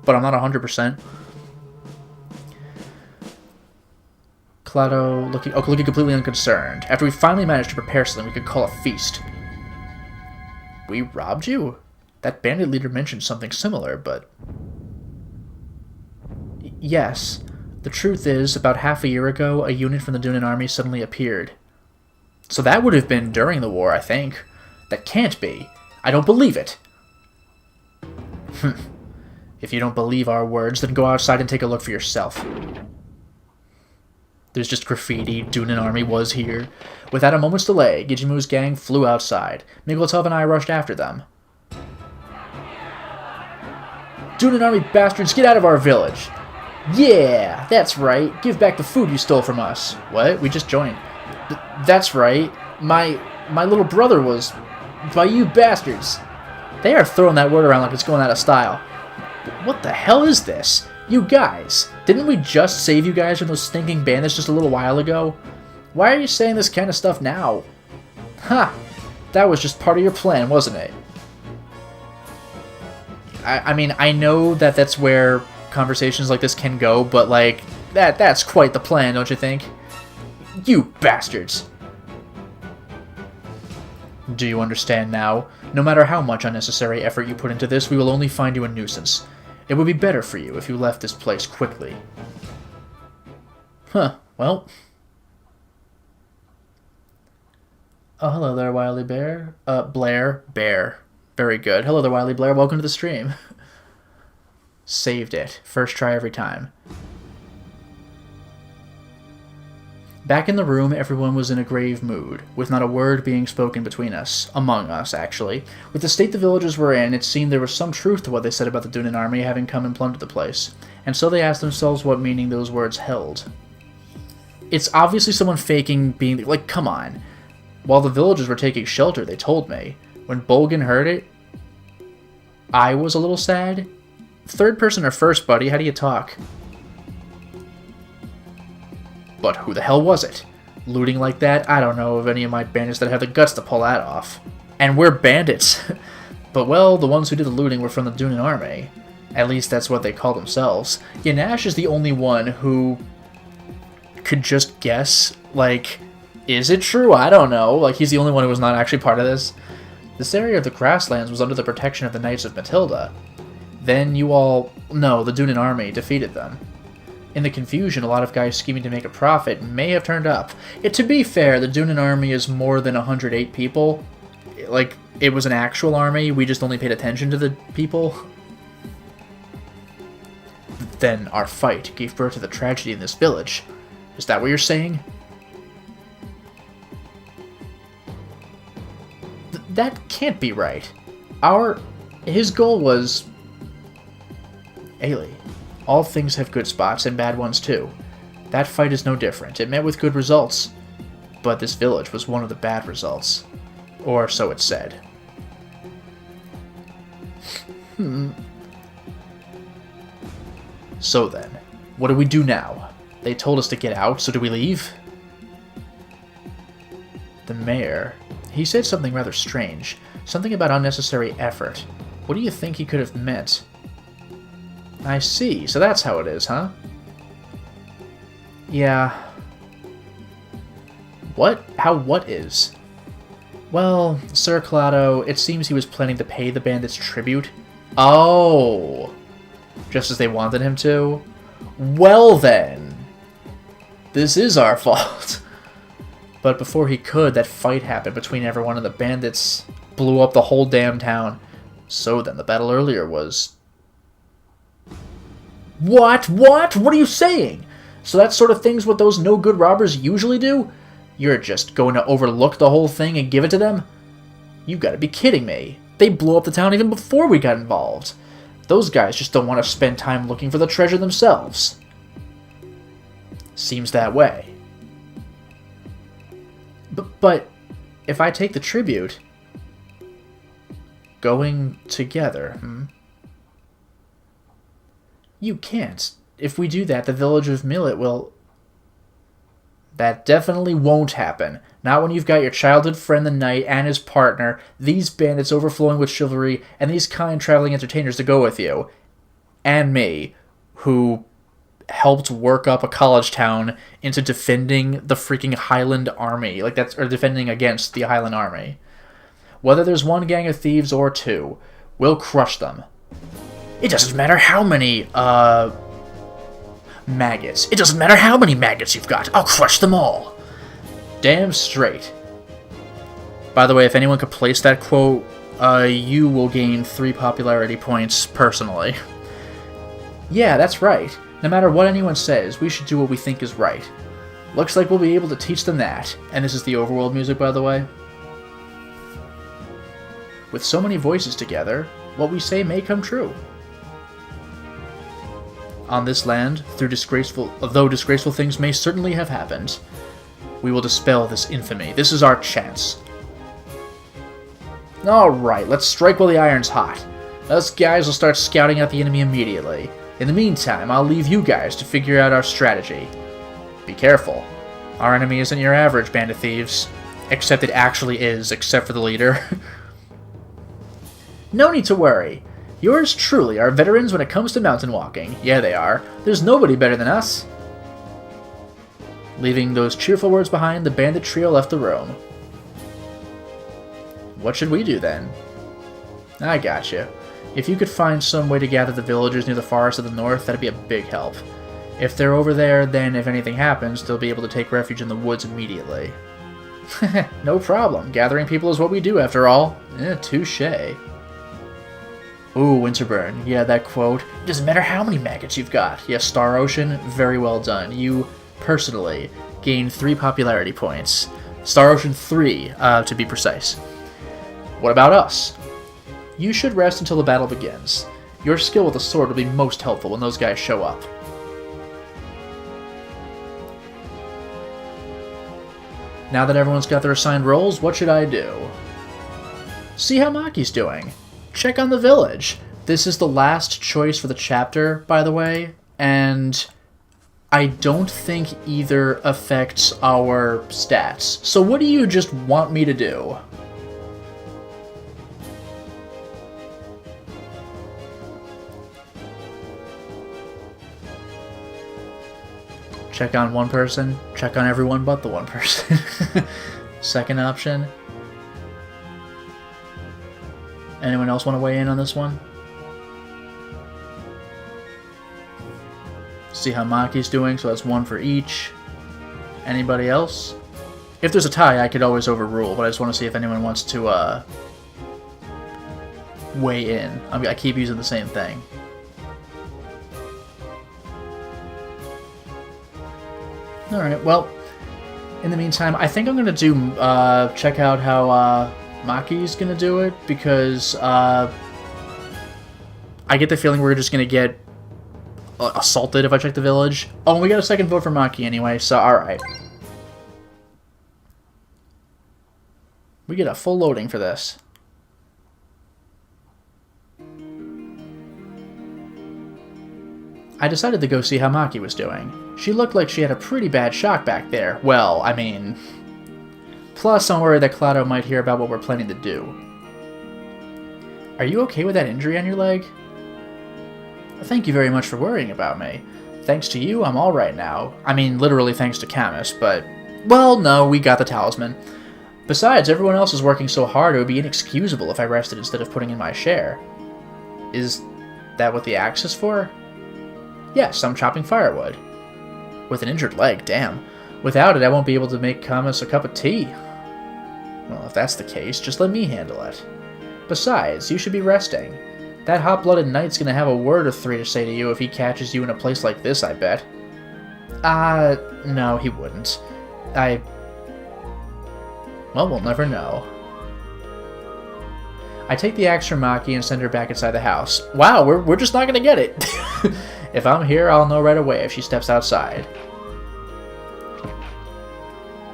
but I'm not 100%. Clado looking completely unconcerned. After we finally managed to prepare something we could call a feast. "We robbed you?" That bandit leader mentioned something similar, but... "Yes. The truth is, about half a year ago, a unit from the Dunan army suddenly appeared." "So that would have been during the war, I think." "That can't be. I don't believe it." "If you don't believe our words, then go outside and take a look for yourself." There's just graffiti, "Dunan army was here." Without a moment's delay, Gijimu's gang flew outside. Migletov and I rushed after them. "Dunan army bastards, get out of our village!" "Yeah, that's right. Give back the food you stole from us." "What? We just joined." "That's right. My little brother was... by you bastards." They are throwing that word around like it's going out of style. What the hell is this? You guys, didn't we just save you guys from those stinking bandits just a little while ago? Why are you saying this kind of stuff now? Ha! That was just part of your plan, wasn't it? I mean, I know that that's where conversations like this can go, but, like, that's quite the plan, don't you think? You bastards! Do you understand now? No matter how much unnecessary effort you put into this, we will only find you a nuisance. It would be better for you if you left this place quickly. Huh, well... Oh, hello there, Wily Bear. Blair. Bear. Very good. Hello there, Wily Blair. Welcome to the stream. Saved it. First try every time. Back in the room, everyone was in a grave mood, with not a word being spoken between us. Among us, actually. With the state the villagers were in, it seemed there was some truth to what they said about the Dunan army having come and plundered the place, and so they asked themselves what meaning those words held. It's obviously someone faking being... like, come on. While the villagers were taking shelter, they told me. When Bolgan heard it, I was a little sad. Third person or first, buddy? How do you talk? But who the hell was it? Looting like that? I don't know of any of my bandits that have the guts to pull that off. And we're bandits. But, well, the ones who did the looting were from the Dunan army. At least that's what they call themselves. Yanash is the only one who could just guess, like, is it true? I don't know. Like, he's the only one who was not actually part of this. This area of the grasslands was under the protection of the Knights of Matilda. Then you all... no, the Dunan army defeated them. In the confusion, a lot of guys scheming to make a profit may have turned up. To be fair, the Dunan army is more than 108 people. Like, it was an actual army, we just only paid attention to the people. Then our fight gave birth to the tragedy in this village. Is that what you're saying? That can't be right. His goal was... Ailey. All things have good spots and bad ones too. That fight is no different. It met with good results. But this village was one of the bad results. Or so it said. So then, what do we do now? They told us to get out, so do we leave? The mayor, he said something rather strange. Something about unnecessary effort. What do you think he could have meant? I see, so that's how it is, huh? Yeah. What? How what is? Well, Sir Clado, it seems he was planning to pay the bandits tribute. Oh! Just as they wanted him to? Well then! This is our fault. But before he could, that fight happened between everyone and the bandits blew up the whole damn town. So then, the battle earlier was... What? What? What are you saying? So that sort of thing's what those no-good robbers usually do? You're just going to overlook the whole thing and give it to them? You gotta be kidding me. They blew up the town even before we got involved. Those guys just don't want to spend time looking for the treasure themselves. Seems that way. But if I take the tribute... Going together, You can't. If we do that, the village of Millet will... That definitely won't happen. Not when you've got your childhood friend the knight and his partner, these bandits overflowing with chivalry, and these kind traveling entertainers to go with you. And me, who helped work up a college town into defending the freaking Highland Army. Or defending against the Highland Army. Whether there's one gang of thieves or two, we'll crush them. It doesn't matter how many, maggots. It doesn't matter how many maggots you've got. I'll crush them all. Damn straight. By the way, if anyone could place that quote, you will gain 3 popularity points personally. Yeah, that's right. No matter what anyone says, we should do what we think is right. Looks like we'll be able to teach them that. And this is the overworld music, by the way. With so many voices together, what we say may come true. On this land, though disgraceful things may certainly have happened, we will dispel this infamy. This is our chance. Alright, let's strike while the iron's hot. Us guys will start scouting out the enemy immediately. In the meantime, I'll leave you guys to figure out our strategy. Be careful. Our enemy isn't your average band of thieves. Except it actually is, except for the leader. No need to worry. Yours truly are veterans when it comes to mountain walking. Yeah, they are. There's nobody better than us. Leaving those cheerful words behind, the bandit trio left the room. What should we do then? I gotcha. If you could find some way to gather the villagers near the forest of the north, that'd be a big help. If they're over there, then if anything happens, they'll be able to take refuge in the woods immediately. No problem. Gathering people is what we do, after all. Touché. Ooh, Winterburn. Yeah, that quote. It doesn't matter how many maggots you've got. Yes, Star Ocean, very well done. You, personally, gain 3 popularity points. Star Ocean 3, to be precise. What about us? You should rest until the battle begins. Your skill with the sword will be most helpful when those guys show up. Now that everyone's got their assigned roles, what should I do? See how Maki's doing. Check on the village. This is the last choice for the chapter, by the way, and I don't think either affects our stats. So what do you just want me to do? Check on one person, check on everyone but the one person. Second option. Anyone else want to weigh in on this one? See how Maki's doing, so that's 1 for each. Anybody else? If there's a tie, I could always overrule, but I just want to see if anyone wants to weigh in. I keep using the same thing. Alright, well, in the meantime, I think I'm going to do, check out how, Maki's going to do it, because, I get the feeling we're just going to get assaulted if I check the village. Oh, and we got a second vote for Maki anyway, so alright. We get a full loading for this. I decided to go see how Maki was doing. She looked like she had a pretty bad shock back there. Well, I mean... Plus, I'm worried that Claudio might hear about what we're planning to do. Are you okay with that injury on your leg? Thank you very much for worrying about me. Thanks to you, I'm alright now. I mean, literally thanks to Camus, but... Well, no, we got the talisman. Besides, everyone else is working so hard it would be inexcusable if I rested instead of putting in my share. Is that what the axe is for? Yes, I'm chopping firewood. With an injured leg, damn. Without it, I won't be able to make Camus a cup of tea. Well, if that's the case, just let me handle it. Besides, you should be resting. That hot-blooded knight's gonna have a word or three to say to you if he catches you in a place like this, I bet. No, he wouldn't. Well, we'll never know. I take the axe from Maki and send her back inside the house. Wow, we're just not gonna get it. If I'm here, I'll know right away if she steps outside.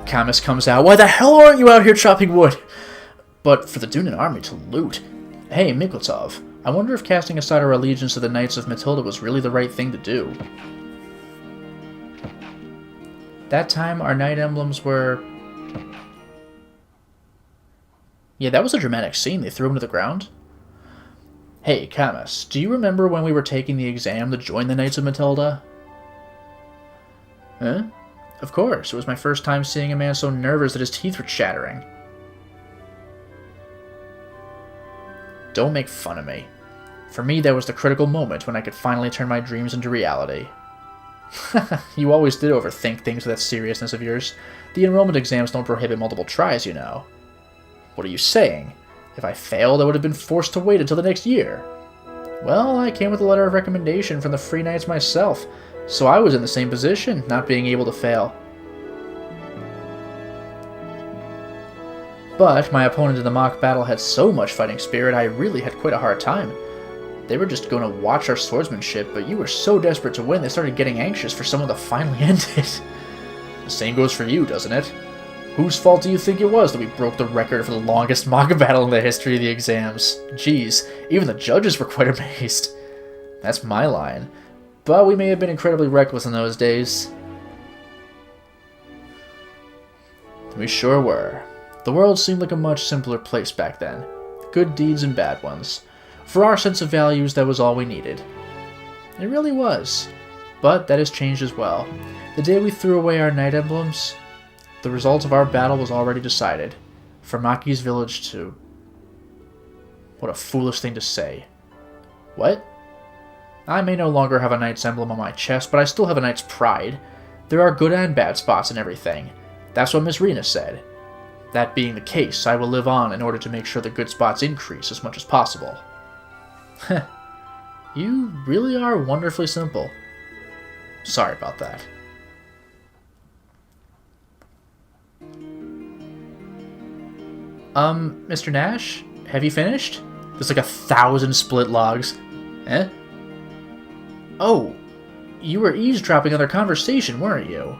Camus comes out. Why the hell aren't you out here chopping wood? But for the Dunan army to loot. Hey, Miklotov, I wonder if casting aside our allegiance to the Knights of Matilda was really the right thing to do. That time, our knight emblems were... Yeah, that was a dramatic scene. They threw him to the ground. Hey, Camus, do you remember when we were taking the exam to join the Knights of Matilda? Huh? Of course, it was my first time seeing a man so nervous that his teeth were chattering. Don't make fun of me. For me, that was the critical moment when I could finally turn my dreams into reality. You always did overthink things with that seriousness of yours. The enrollment exams don't prohibit multiple tries, you know. What are you saying? If I failed, I would have been forced to wait until the next year. Well, I came with a letter of recommendation from the Free Knights myself, so I was in the same position, not being able to fail. But my opponent in the mock battle had so much fighting spirit, I really had quite a hard time. They were just going to watch our swordsmanship, but you were so desperate to win they started getting anxious for someone to finally end it. The same goes for you, doesn't it? Whose fault do you think it was that we broke the record for the longest mock battle in the history of the exams? Jeez, even the judges were quite amazed. That's my line. But we may have been incredibly reckless in those days. We sure were. The world seemed like a much simpler place back then. Good deeds and bad ones. For our sense of values, that was all we needed. It really was. But that has changed as well. The day we threw away our knight emblems, the result of our battle was already decided. For Maki's village to... What a foolish thing to say. What? I may no longer have a knight's emblem on my chest, but I still have a knight's pride. There are good and bad spots in everything. That's what Miss Rena said. That being the case, I will live on in order to make sure the good spots increase as much as possible. Heh. You really are wonderfully simple. Sorry about that. Mr. Nash? Have you finished? There's like 1,000 split logs. Eh? Oh, you were eavesdropping on their conversation, weren't you?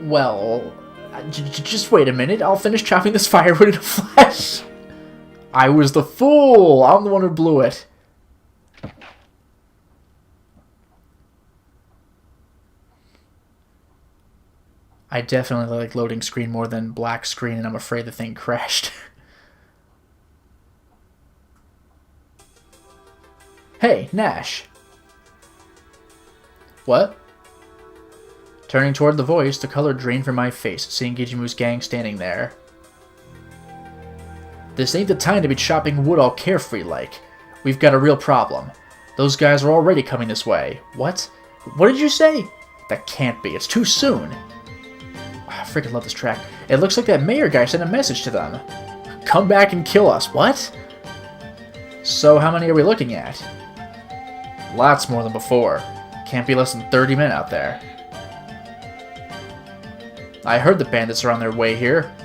Well... Just wait a minute, I'll finish chopping this firewood in a flash. I was the fool! I'm the one who blew it. I definitely like loading screen more than black screen, and I'm afraid the thing crashed. Hey, Nash. What? Turning toward the voice, the color drained from my face, seeing Gijimu's gang standing there. This ain't the time to be chopping wood all carefree like. We've got a real problem. Those guys are already coming this way. What? What did you say? That can't be. It's too soon. I freaking love this track. It looks like that mayor guy sent a message to them. Come back and kill us. What? So how many are we looking at? Lots more than before. Can't be less than 30 men out there. I heard the bandits are on their way here.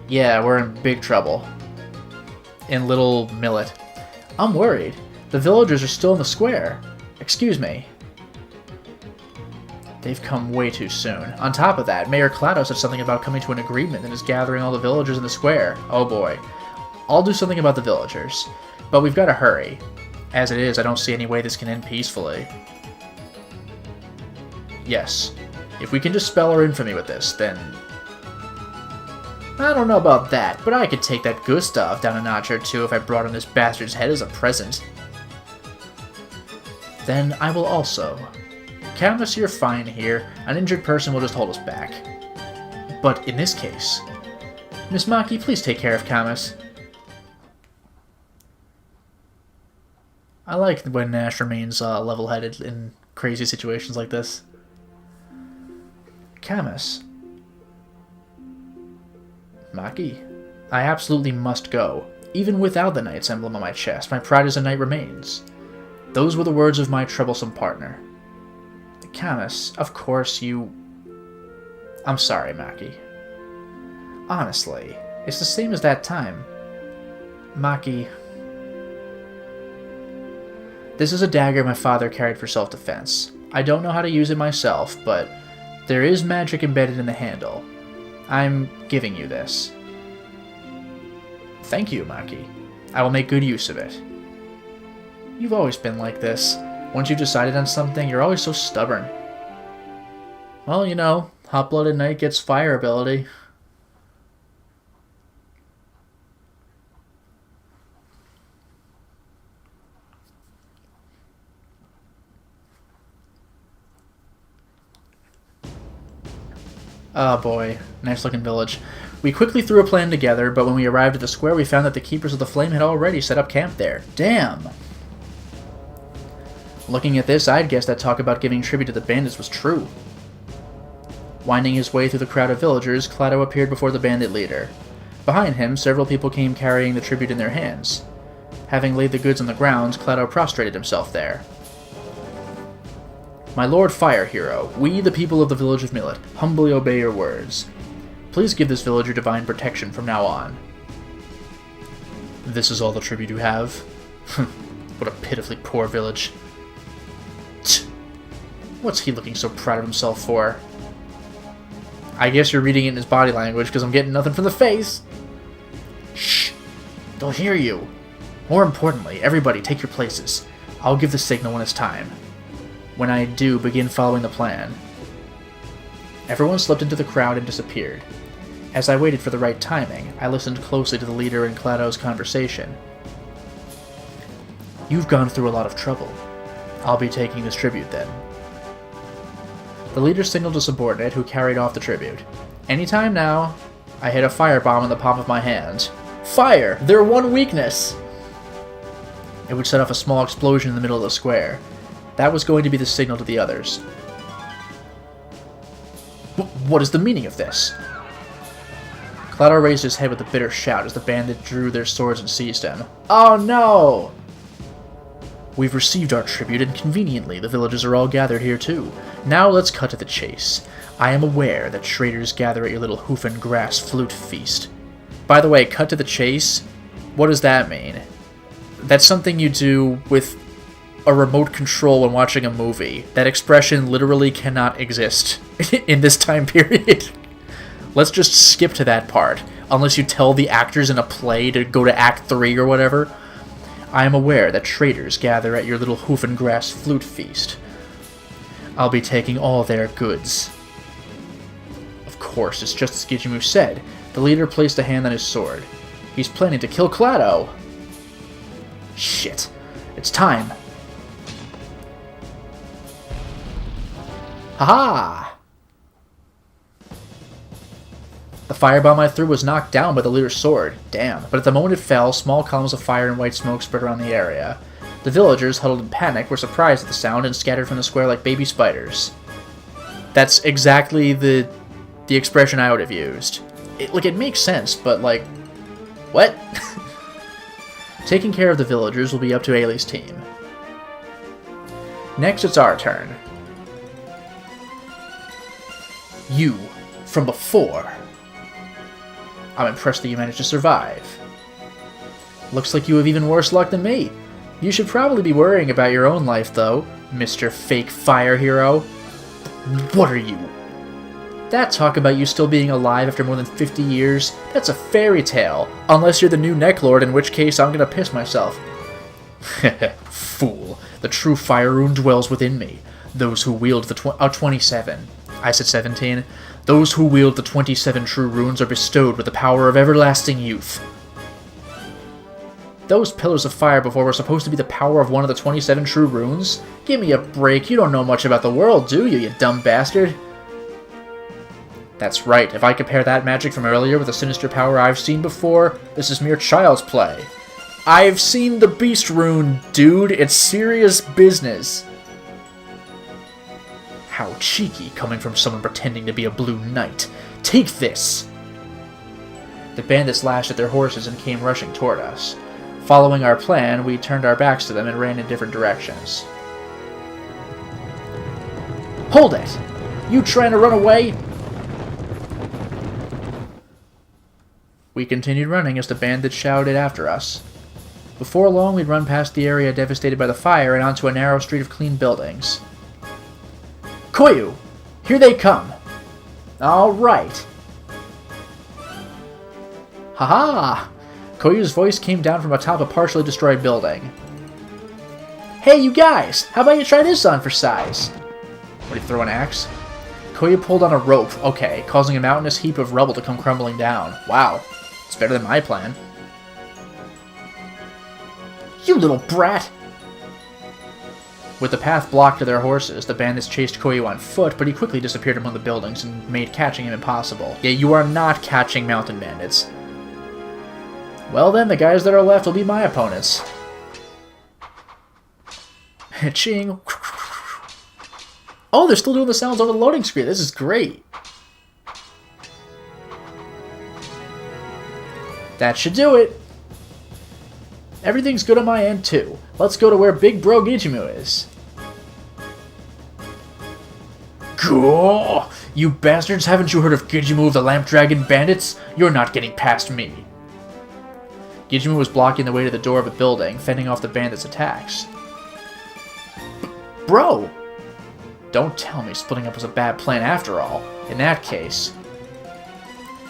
Yeah, we're in big trouble. In Little Millet. I'm worried. The villagers are still in the square. Excuse me. They've come way too soon. On top of that, Mayor Clado said something about coming to an agreement and is gathering all the villagers in the square. Oh boy. I'll do something about the villagers. But we've got to hurry. As it is, I don't see any way this can end peacefully. Yes. If we can dispel our infamy with this, then... I don't know about that, but I could take that Gustav down a notch or two if I brought him this bastard's head as a present. Then I will also. Camus, you're fine here. An injured person will just hold us back. But in this case... Miss Maki, please take care of Camus. I like when Nash remains level-headed in crazy situations like this. Camus. Maki. I absolutely must go. Even without the knight's emblem on my chest, my pride as a knight remains. Those were the words of my troublesome partner. Camus, of course you... I'm sorry, Maki. Honestly, it's the same as that time. Maki... This is a dagger my father carried for self-defense. I don't know how to use it myself, but there is magic embedded in the handle. I'm giving you this. Thank you, Maki. I will make good use of it. You've always been like this. Once you've decided on something, you're always so stubborn. Well, you know, hot-blooded knight gets fire ability. Oh boy, nice looking village. We quickly threw a plan together, but when we arrived at the square we found that the Keepers of the Flame had already set up camp there. Damn! Looking at this, I'd guess that talk about giving tribute to the bandits was true. Winding his way through the crowd of villagers, Clado appeared before the bandit leader. Behind him, several people came carrying the tribute in their hands. Having laid the goods on the ground, Clado prostrated himself there. My Lord Fire Hero, we, the people of the village of Millet, humbly obey your words. Please give this village your divine protection from now on. This is all the tribute you have? What a pitifully poor village. Tch. What's he looking so proud of himself for? I guess you're reading it in his body language, because I'm getting nothing from the face. Shh! They'll hear you. More importantly, everybody take your places. I'll give the signal when it's time. When I do, begin following the plan. Everyone slipped into the crowd and disappeared. As I waited for the right timing, I listened closely to the leader and Clado's conversation. You've gone through a lot of trouble. I'll be taking this tribute then. The leader signaled a subordinate who carried off the tribute. Anytime now, I hit a firebomb in the palm of my hand. Fire! Their one weakness! It would set off a small explosion in the middle of the square. That was going to be the signal to the others. What is the meaning of this? Clado raised his head with a bitter shout as the bandit drew their swords and seized him. Oh no! We've received our tribute, and conveniently the villagers are all gathered here too. Now let's cut to the chase. I am aware that traitors gather at your little hoof and grass flute feast. By the way, cut to the chase? What does that mean? That's something you do with a remote control when watching a movie. That expression literally cannot exist in this time period. Let's just skip to that part, unless you tell the actors in a play to go to Act 3 or whatever. I am aware that traitors gather at your little hoof and grass flute feast. I'll be taking all their goods. Of course, it's just as Gijimu said. The leader placed a hand on his sword. He's planning to kill Clado. Shit. It's time. Haha! The firebomb I threw was knocked down by the leader's sword. Damn. But at the moment it fell, small columns of fire and white smoke spread around the area. The villagers, huddled in panic, were surprised at the sound and scattered from the square like baby spiders. That's exactly the expression I would have used. It makes sense, but like... What? Taking care of the villagers will be up to Ailey's team. Next, it's our turn. You, from before. I'm impressed that you managed to survive. Looks like you have even worse luck than me. You should probably be worrying about your own life, though, Mr. Fake Fire Hero. What are you? That talk about you still being alive after more than 50 years, that's a fairy tale. Unless you're the new Necklord, in which case I'm gonna piss myself. Fool. The true fire rune dwells within me. Those who wield the 27. I said 17. Those who wield the 27 true runes are bestowed with the power of everlasting youth. Those pillars of fire before were supposed to be the power of one of the 27 true runes? Give me a break, you don't know much about the world, do you, you dumb bastard? That's right, if I compare that magic from earlier with the sinister power I've seen before, this is mere child's play. I've seen the Beast Rune, dude, it's serious business. How cheeky, coming from someone pretending to be a Blue Knight. Take this! The bandits lashed at their horses and came rushing toward us. Following our plan, we turned our backs to them and ran in different directions. Hold it! You trying to run away? We continued running as the bandits shouted after us. Before long, we'd run past the area devastated by the fire and onto a narrow street of clean buildings. Koyu! Here they come! Alright! Haha! Koyu's voice came down from atop a partially destroyed building. Hey, you guys! How about you try this on for size? What, do you throw an axe? Koyu pulled on a rope, okay, causing a mountainous heap of rubble to come crumbling down. Wow. It's better than my plan. You little brat! With the path blocked to their horses, the bandits chased Koyu on foot, but he quickly disappeared among the buildings and made catching him impossible. Yeah, you are not catching mountain bandits. Well then, the guys that are left will be my opponents. Ching! Oh, they're still doing the sounds over the loading screen. This is great. That should do it. Everything's good on my end, too. Let's go to where Big Bro Gijimu is. Cool! You bastards, haven't you heard of Gijimu of the Lamp Dragon Bandits? You're not getting past me. Gijimu was blocking the way to the door of a building, fending off the bandits' attacks. Bro! Don't tell me splitting up was a bad plan after all. In that case...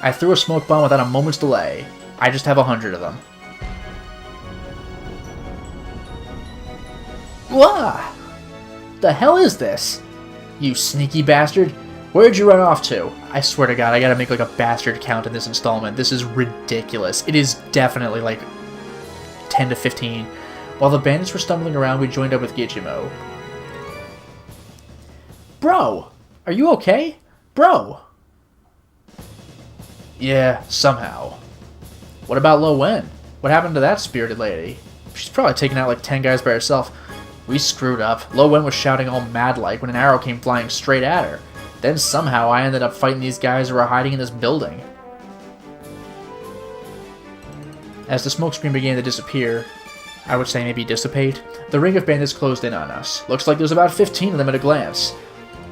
I threw a smoke bomb without a moment's delay. I just have 100 of them. Wah! The hell is this? You sneaky bastard! Where'd you run off to? I swear to God, I gotta make like a bastard count in this installment. This is ridiculous. It is definitely like 10 to 15. While the bandits were stumbling around, we joined up with Gijimu. Bro! Are you okay? Bro! Yeah, somehow. What about Lo Wen? What happened to that spirited lady? She's probably taken out like 10 guys by herself. We screwed up. Lo Wen was shouting all mad-like when an arrow came flying straight at her. Then somehow I ended up fighting these guys who were hiding in this building. As the smokescreen began to disappear, I would say maybe dissipate, the ring of bandits closed in on us. Looks like there's about 15 of them at a glance.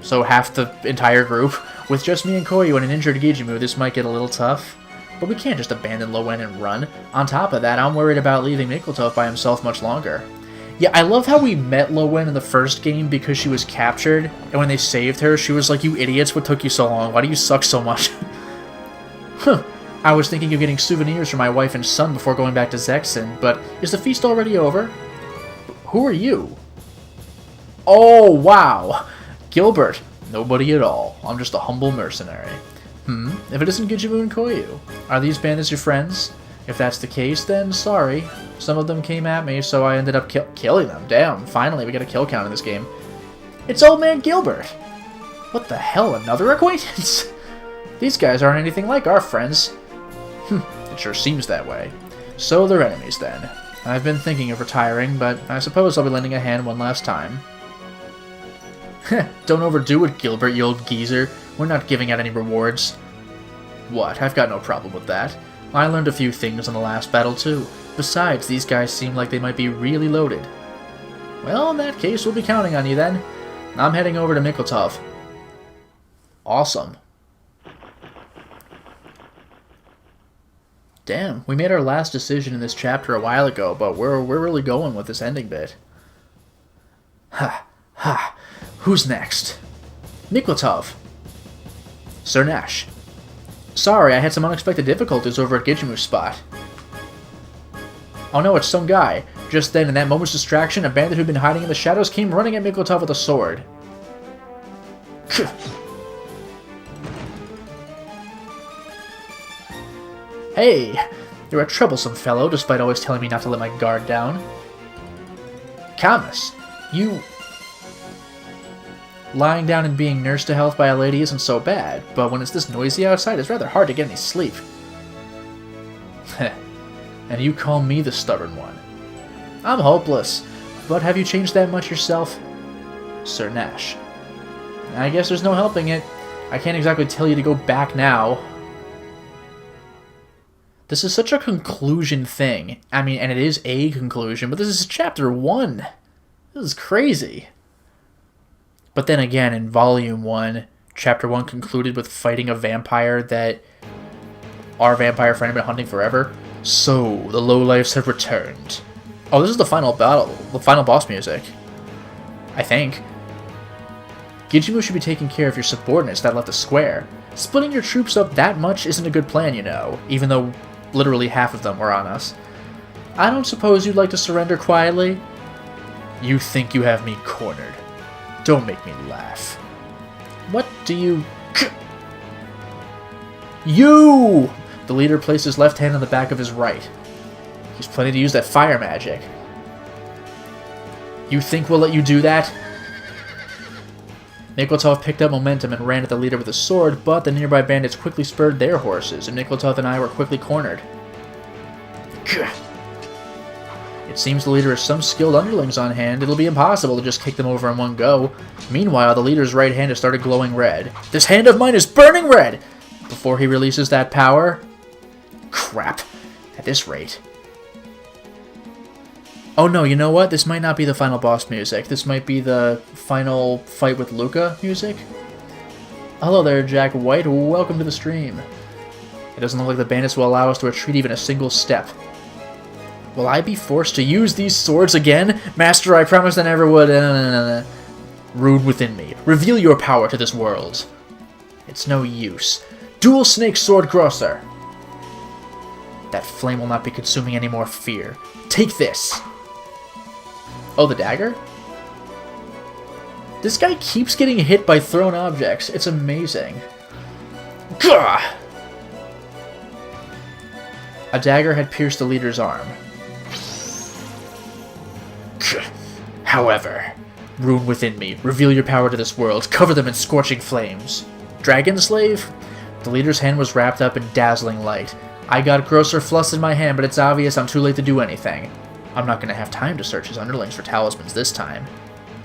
So half the entire group. With just me and Koyu and an injured Gijimu, this might get a little tough. But we can't just abandon Lo Wen and run. On top of that, I'm worried about leaving Micheltoff by himself much longer. Yeah, I love how we met Lo Wen in the first game because she was captured, and when they saved her, she was like, you idiots, what took you so long? Why do you suck so much? Huh. I was thinking of getting souvenirs for my wife and son before going back to Zexen, but is the feast already over? Who are you? Oh, wow! Gilbert. Nobody at all. I'm just a humble mercenary. If it isn't Gijimu and Koyu. Are these bandits your friends? If that's the case, then sorry. Some of them came at me, so I ended up killing them. Damn, finally we got a kill count in this game. It's Old Man Gilbert! What the hell, another acquaintance? These guys aren't anything like our friends. It sure seems that way. So they're enemies then. I've been thinking of retiring, but I suppose I'll be lending a hand one last time. Don't overdo it, Gilbert, you old geezer. We're not giving out any rewards. What? I've got no problem with that. I learned a few things in the last battle, too. Besides, these guys seem like they might be really loaded. Well, in that case, we'll be counting on you then. I'm heading over to Micheltoff. Awesome. Damn, we made our last decision in this chapter a while ago, but we're really going with this ending bit. Ha. Who's next? Miklotov. Sir Nash. Sorry, I had some unexpected difficulties over at Gijimu's spot. Oh no, it's some guy. Just then, in that moment's distraction, a bandit who'd been hiding in the shadows came running at Miklotov with a sword. Hey! You're a troublesome fellow, despite always telling me not to let my guard down. Camus, you... Lying down and being nursed to health by a lady isn't so bad, but when it's this noisy outside, it's rather hard to get any sleep. And you call me the stubborn one. I'm hopeless, but have you changed that much yourself? Sir Nash. I guess there's no helping it. I can't exactly tell you to go back now. This is such a conclusion thing. I mean, and it is a conclusion, but this is chapter 1. This is crazy. But then again, in volume 1, chapter 1 concluded with fighting a vampire that our vampire friend had been hunting forever. So, the lowlifes have returned. Oh, this is the final battle, the final boss music. I think. Gijimu should be taking care of your subordinates that left the square. Splitting your troops up that much isn't a good plan, you know, even though literally half of them were on us. I don't suppose you'd like to surrender quietly? You think you have me cornered. Don't make me laugh. What do you... You! The leader placed his left hand on the back of his right. He's planning to use that fire magic. You think we'll let you do that? Miklotov picked up momentum and ran at the leader with his sword, but the nearby bandits quickly spurred their horses, and Miklotov and I were quickly cornered. It seems the leader has some skilled underlings on hand. It'll be impossible to just kick them over in one go. Meanwhile, the leader's right hand has started glowing red. This hand of mine is burning red! Before he releases that power... Crap. At this rate... Oh no, you know what? This might not be the final boss music. This might be the final fight with Luca music. Hello there, Jack White. Welcome to the stream. It doesn't look like the bandits will allow us to retreat even a single step. Will I be forced to use these swords again? Master, I promised I never would. Rude within me. Reveal your power to this world. It's no use. Dual Snake Sword Grosser. That flame will not be consuming any more fear. Take this. Oh, the dagger? This guy keeps getting hit by thrown objects. It's amazing. Gah! A dagger had pierced the leader's arm. However, rune within me. Reveal your power to this world. Cover them in scorching flames. Dragon Slave? The leader's hand was wrapped up in dazzling light. I got Grosser Fluss in my hand, but it's obvious I'm too late to do anything. I'm not going to have time to search his underlings for talismans this time.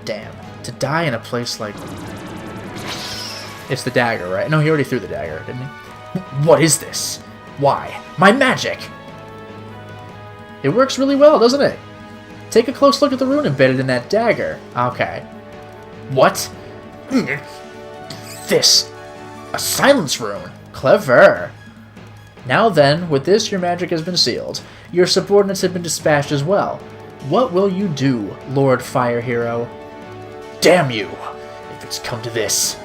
Damn. To die in a place like... It's the dagger, right? No, he already threw the dagger, didn't he? What is this? Why? My magic! It works really well, doesn't it? Take a close look at the rune embedded in that dagger. Okay. What? This. A silence rune. Clever. Now then, with this, your magic has been sealed. Your subordinates have been dispatched as well. What will you do, Lord Fire Hero? Damn you, if it's come to this.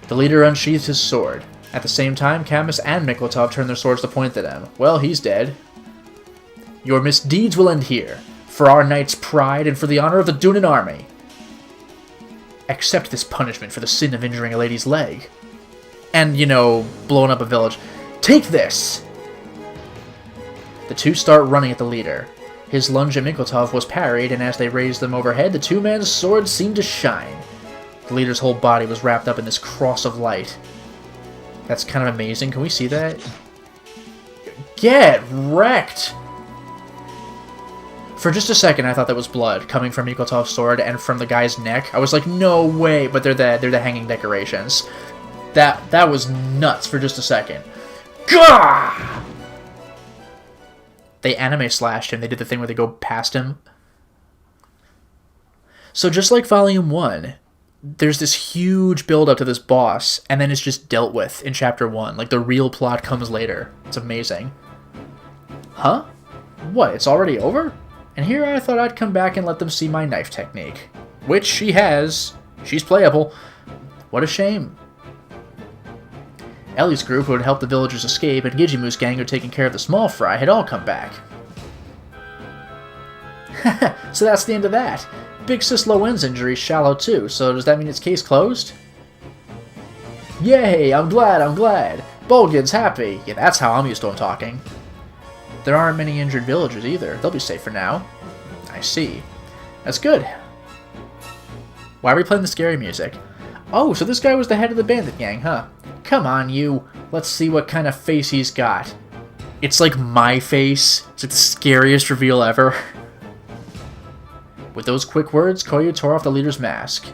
The leader unsheathed his sword. At the same time, Camus and Miklotov turned their swords to point at him. Well, he's dead. Your misdeeds will end here, for our knight's pride and for the honor of the Dunan army. Accept this punishment for the sin of injuring a lady's leg. And, you know, blowing up a village. Take this! The two start running at the leader. His lunge at Miklotov was parried, and as they raised them overhead, the two men's swords seemed to shine. The leader's whole body was wrapped up in this cross of light. That's kind of amazing. Can we see that? Get wrecked! For just a second, I thought that was blood coming from Miklotov's sword and from the guy's neck. I was like, no way, but they're the hanging decorations. That was nuts for just a second. Gah! They anime slashed him. They did the thing where they go past him. So just like Volume 1, there's this huge build-up to this boss, and then it's just dealt with in Chapter 1. Like, the real plot comes later. It's amazing. Huh? What, it's already over? And here I thought I'd come back and let them see my knife technique. Which she has. She's playable. What a shame. Ellie's group, who had helped the villagers escape, and Gijimu's gang, who had taken care of the small fry, had all come back. So that's the end of that. Big Sis Lowen's injury is shallow too, so does that mean it's case closed? Yay, I'm glad. Bolgin's happy. Yeah, that's how I'm used to him talking. There aren't many injured villagers either. They'll be safe for now. I see. That's good. Why are we playing the scary music? Oh, so this guy was the head of the bandit gang, huh? Come on, you. Let's see what kind of face he's got. It's like my face. It's like the scariest reveal ever. With those quick words, Koyu tore off the leader's mask.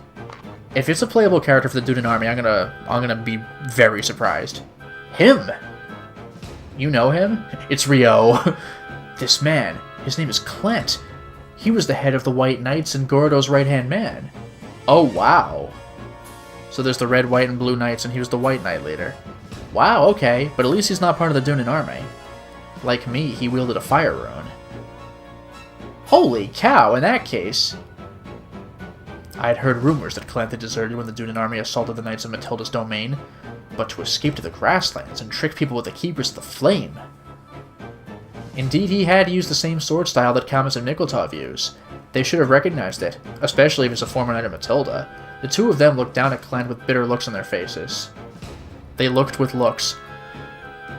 If it's a playable character for the Dunin army, I'm gonna be very surprised. Him! You know him? It's Ryo. This man, his name is Clint. He was the head of the White Knights and Gorodo's right-hand man. Oh, wow. So there's the Red, White, and Blue Knights, and he was the White Knight leader. Wow, okay, but at least he's not part of the Dunin army. Like me, he wielded a fire rune. Holy cow, in that case... I had heard rumors that Clint had deserted when the Dunin army assaulted the Knights of Matilda's domain, but to escape to the grasslands and trick people with the Keepers of the Flame. Indeed, he had used the same sword style that Camus and Nikoltov use. They should have recognized it, especially if it's a former Knight of Matilda. The two of them looked down at Clint with bitter looks on their faces. They looked with looks.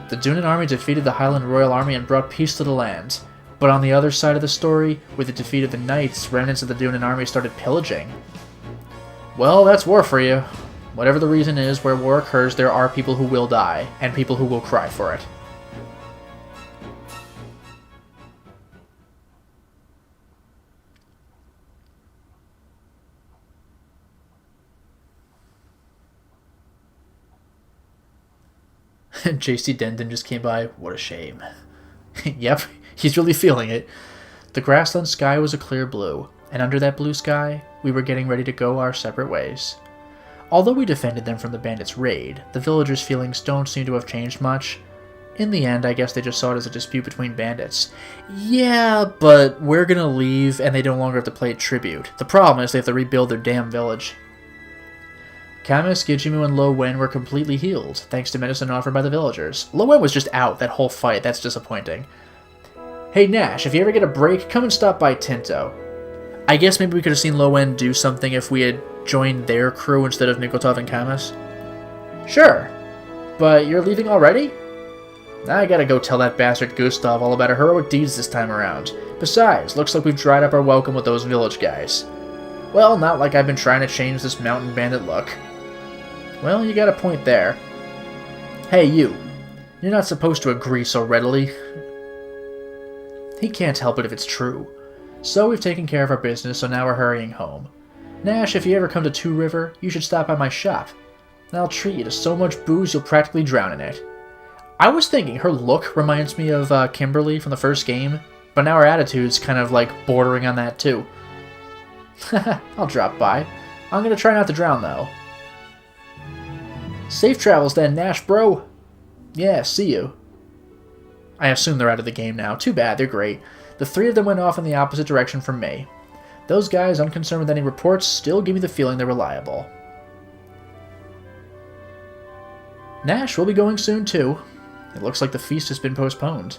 The Dunin army defeated the Highland Royal Army and brought peace to the land. But on the other side of the story, with the defeat of the Knights, remnants of the Dunin army started pillaging. Well, that's war for you. Whatever the reason is, where war occurs, there are people who will die, and people who will cry for it. JC Denton just came by. What a shame. Yep, he's really feeling it. The grassland sky was a clear blue, and under that blue sky, we were getting ready to go our separate ways. Although we defended them from the bandits' raid, the villagers' feelings don't seem to have changed much. In the end, I guess they just saw it as a dispute between bandits. Yeah, but we're gonna leave, and they no longer have to pay tribute. The problem is they have to rebuild their damn village. Camus, Gijimu, and Lo Wen were completely healed, thanks to medicine offered by the villagers. Lo Wen was just out that whole fight, that's disappointing. Hey Nash, if you ever get a break, come and stop by Tinto. I guess maybe we could have seen Lo Wen do something if we had joined their crew instead of Nikoltov and Camus. Sure, but you're leaving already? I gotta go tell that bastard Gustav all about our heroic deeds this time around. Besides, looks like we've dried up our welcome with those village guys. Well, not like I've been trying to change this mountain bandit look. Well, you got a point there. Hey, you. You're not supposed to agree so readily. He can't help it if it's true. So we've taken care of our business, so now we're hurrying home. Nash, if you ever come to Two River, you should stop by my shop. I'll treat you to so much booze you'll practically drown in it. I was thinking her look reminds me of Kimberly from the first game, but now her attitude's kind of like bordering on that too. I'll drop by. I'm gonna try not to drown though. Safe travels then, Nash bro. Yeah, see you. I assume they're out of the game now. Too bad, they're great. The three of them went off in the opposite direction from me. Those guys, unconcerned with any reports, still give me the feeling they're reliable. Nash will be going soon too. It looks like the feast has been postponed.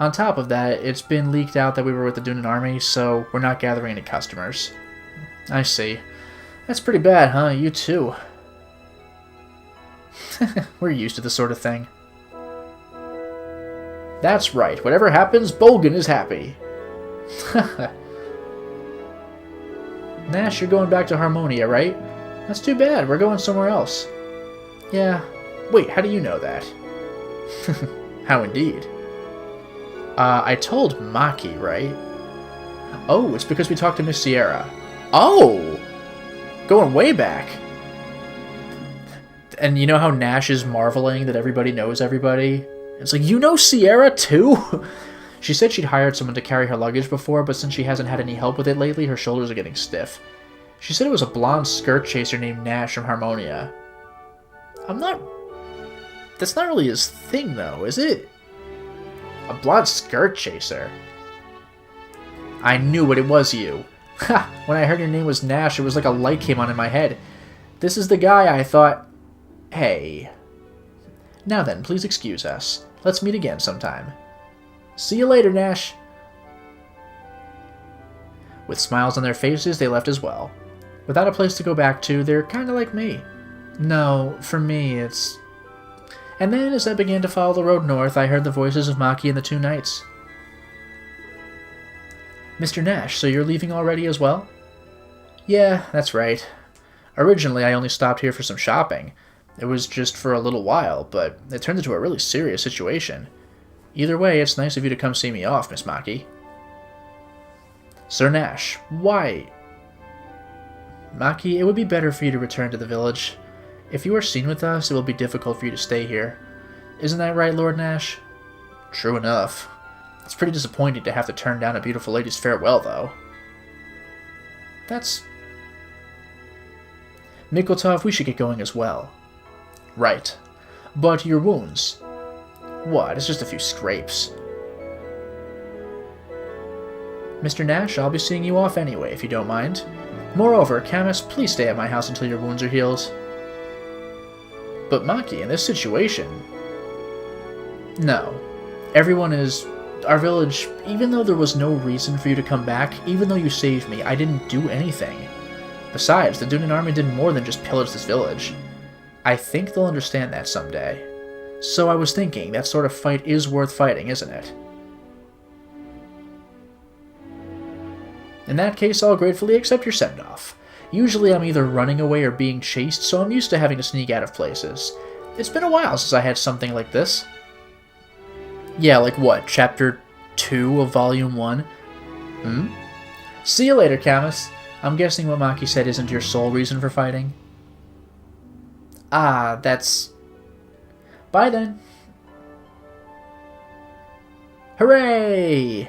On top of that, it's been leaked out that we were with the Dunin army, so we're not gathering any customers. I see. That's pretty bad, huh? You too. We're used to this sort of thing. That's right. Whatever happens, Bolgin is happy. Nash, you're going back to Harmonia, right? That's too bad. We're going somewhere else. Yeah. Wait, how do you know that? How indeed. I told Maki, right? Oh, it's because we talked to Miss Sierra. Oh! Going way back. And you know how Nash is marveling that everybody knows everybody? It's like, you know Sierra too? She said she'd hired someone to carry her luggage before, but since she hasn't had any help with it lately, her shoulders are getting stiff. She said it was a blonde skirt chaser named Nash from Harmonia. That's not really his thing though, is it? A blonde skirt chaser. I knew it was you. Ha! When I heard your name was Nash, it was like a light came on in my head. This is the guy I thought... Hey. Now then, please excuse us. Let's meet again sometime. See you later, Nash. With smiles on their faces, they left as well. Without a place to go back to, they're kind of like me. No, for me, it's... And then, as I began to follow the road north, I heard the voices of Maki and the two knights. Mr. Nash, so you're leaving already as well? Yeah, that's right. Originally, I only stopped here for some shopping. It was just for a little while, but it turned into a really serious situation. Either way, it's nice of you to come see me off, Miss Maki. Sir Nash, why? Maki, it would be better for you to return to the village. If you are seen with us, it will be difficult for you to stay here. Isn't that right, Lord Nash? True enough. It's pretty disappointing to have to turn down a beautiful lady's farewell, though. That's... Mikoltov, we should get going as well. Right. But your wounds... What? It's just a few scrapes. Mr. Nash, I'll be seeing you off anyway, if you don't mind. Moreover, Camus, please stay at my house until your wounds are healed. But Maki, in this situation... No. Everyone is... Our village, even though there was no reason for you to come back, even though you saved me, I didn't do anything. Besides, the Dunan army did more than just pillage this village. I think they'll understand that someday. So I was thinking, that sort of fight is worth fighting, isn't it? In that case, I'll gratefully accept your send-off. Usually I'm either running away or being chased, so I'm used to having to sneak out of places. It's been a while since I had something like this. Yeah, like what, Chapter 2 of Volume 1? See you later, Camus. I'm guessing what Maki said isn't your sole reason for fighting? Ah, that's... Bye then. Hooray!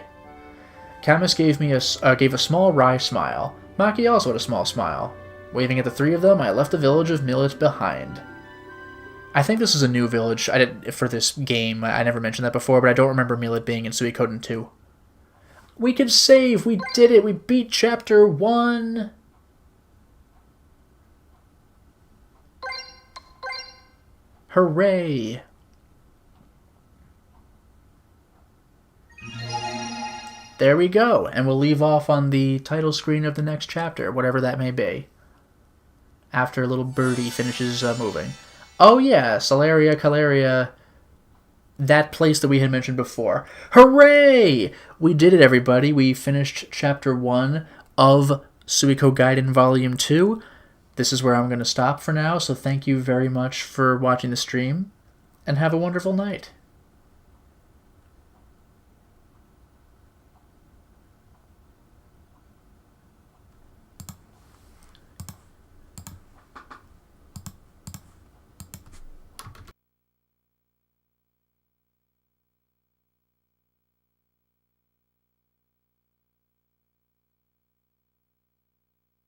Camus gave a small wry smile. Maki also had a small smile. Waving at the three of them, I left the village of Millet behind. I think this is a new village for this game. I never mentioned that before, but I don't remember Millet being in Suikoden 2. We can save! We did it! We beat Chapter 1! Hooray! There we go, and we'll leave off on the title screen of the next chapter, whatever that may be. After little birdie finishes moving. Oh yeah, Salaria, Calaria, that place that we had mentioned before. Hooray! We did it, everybody. We finished Chapter 1 of Suikogaiden Volume 2. This is where I'm going to stop for now, so thank you very much for watching the stream, and have a wonderful night.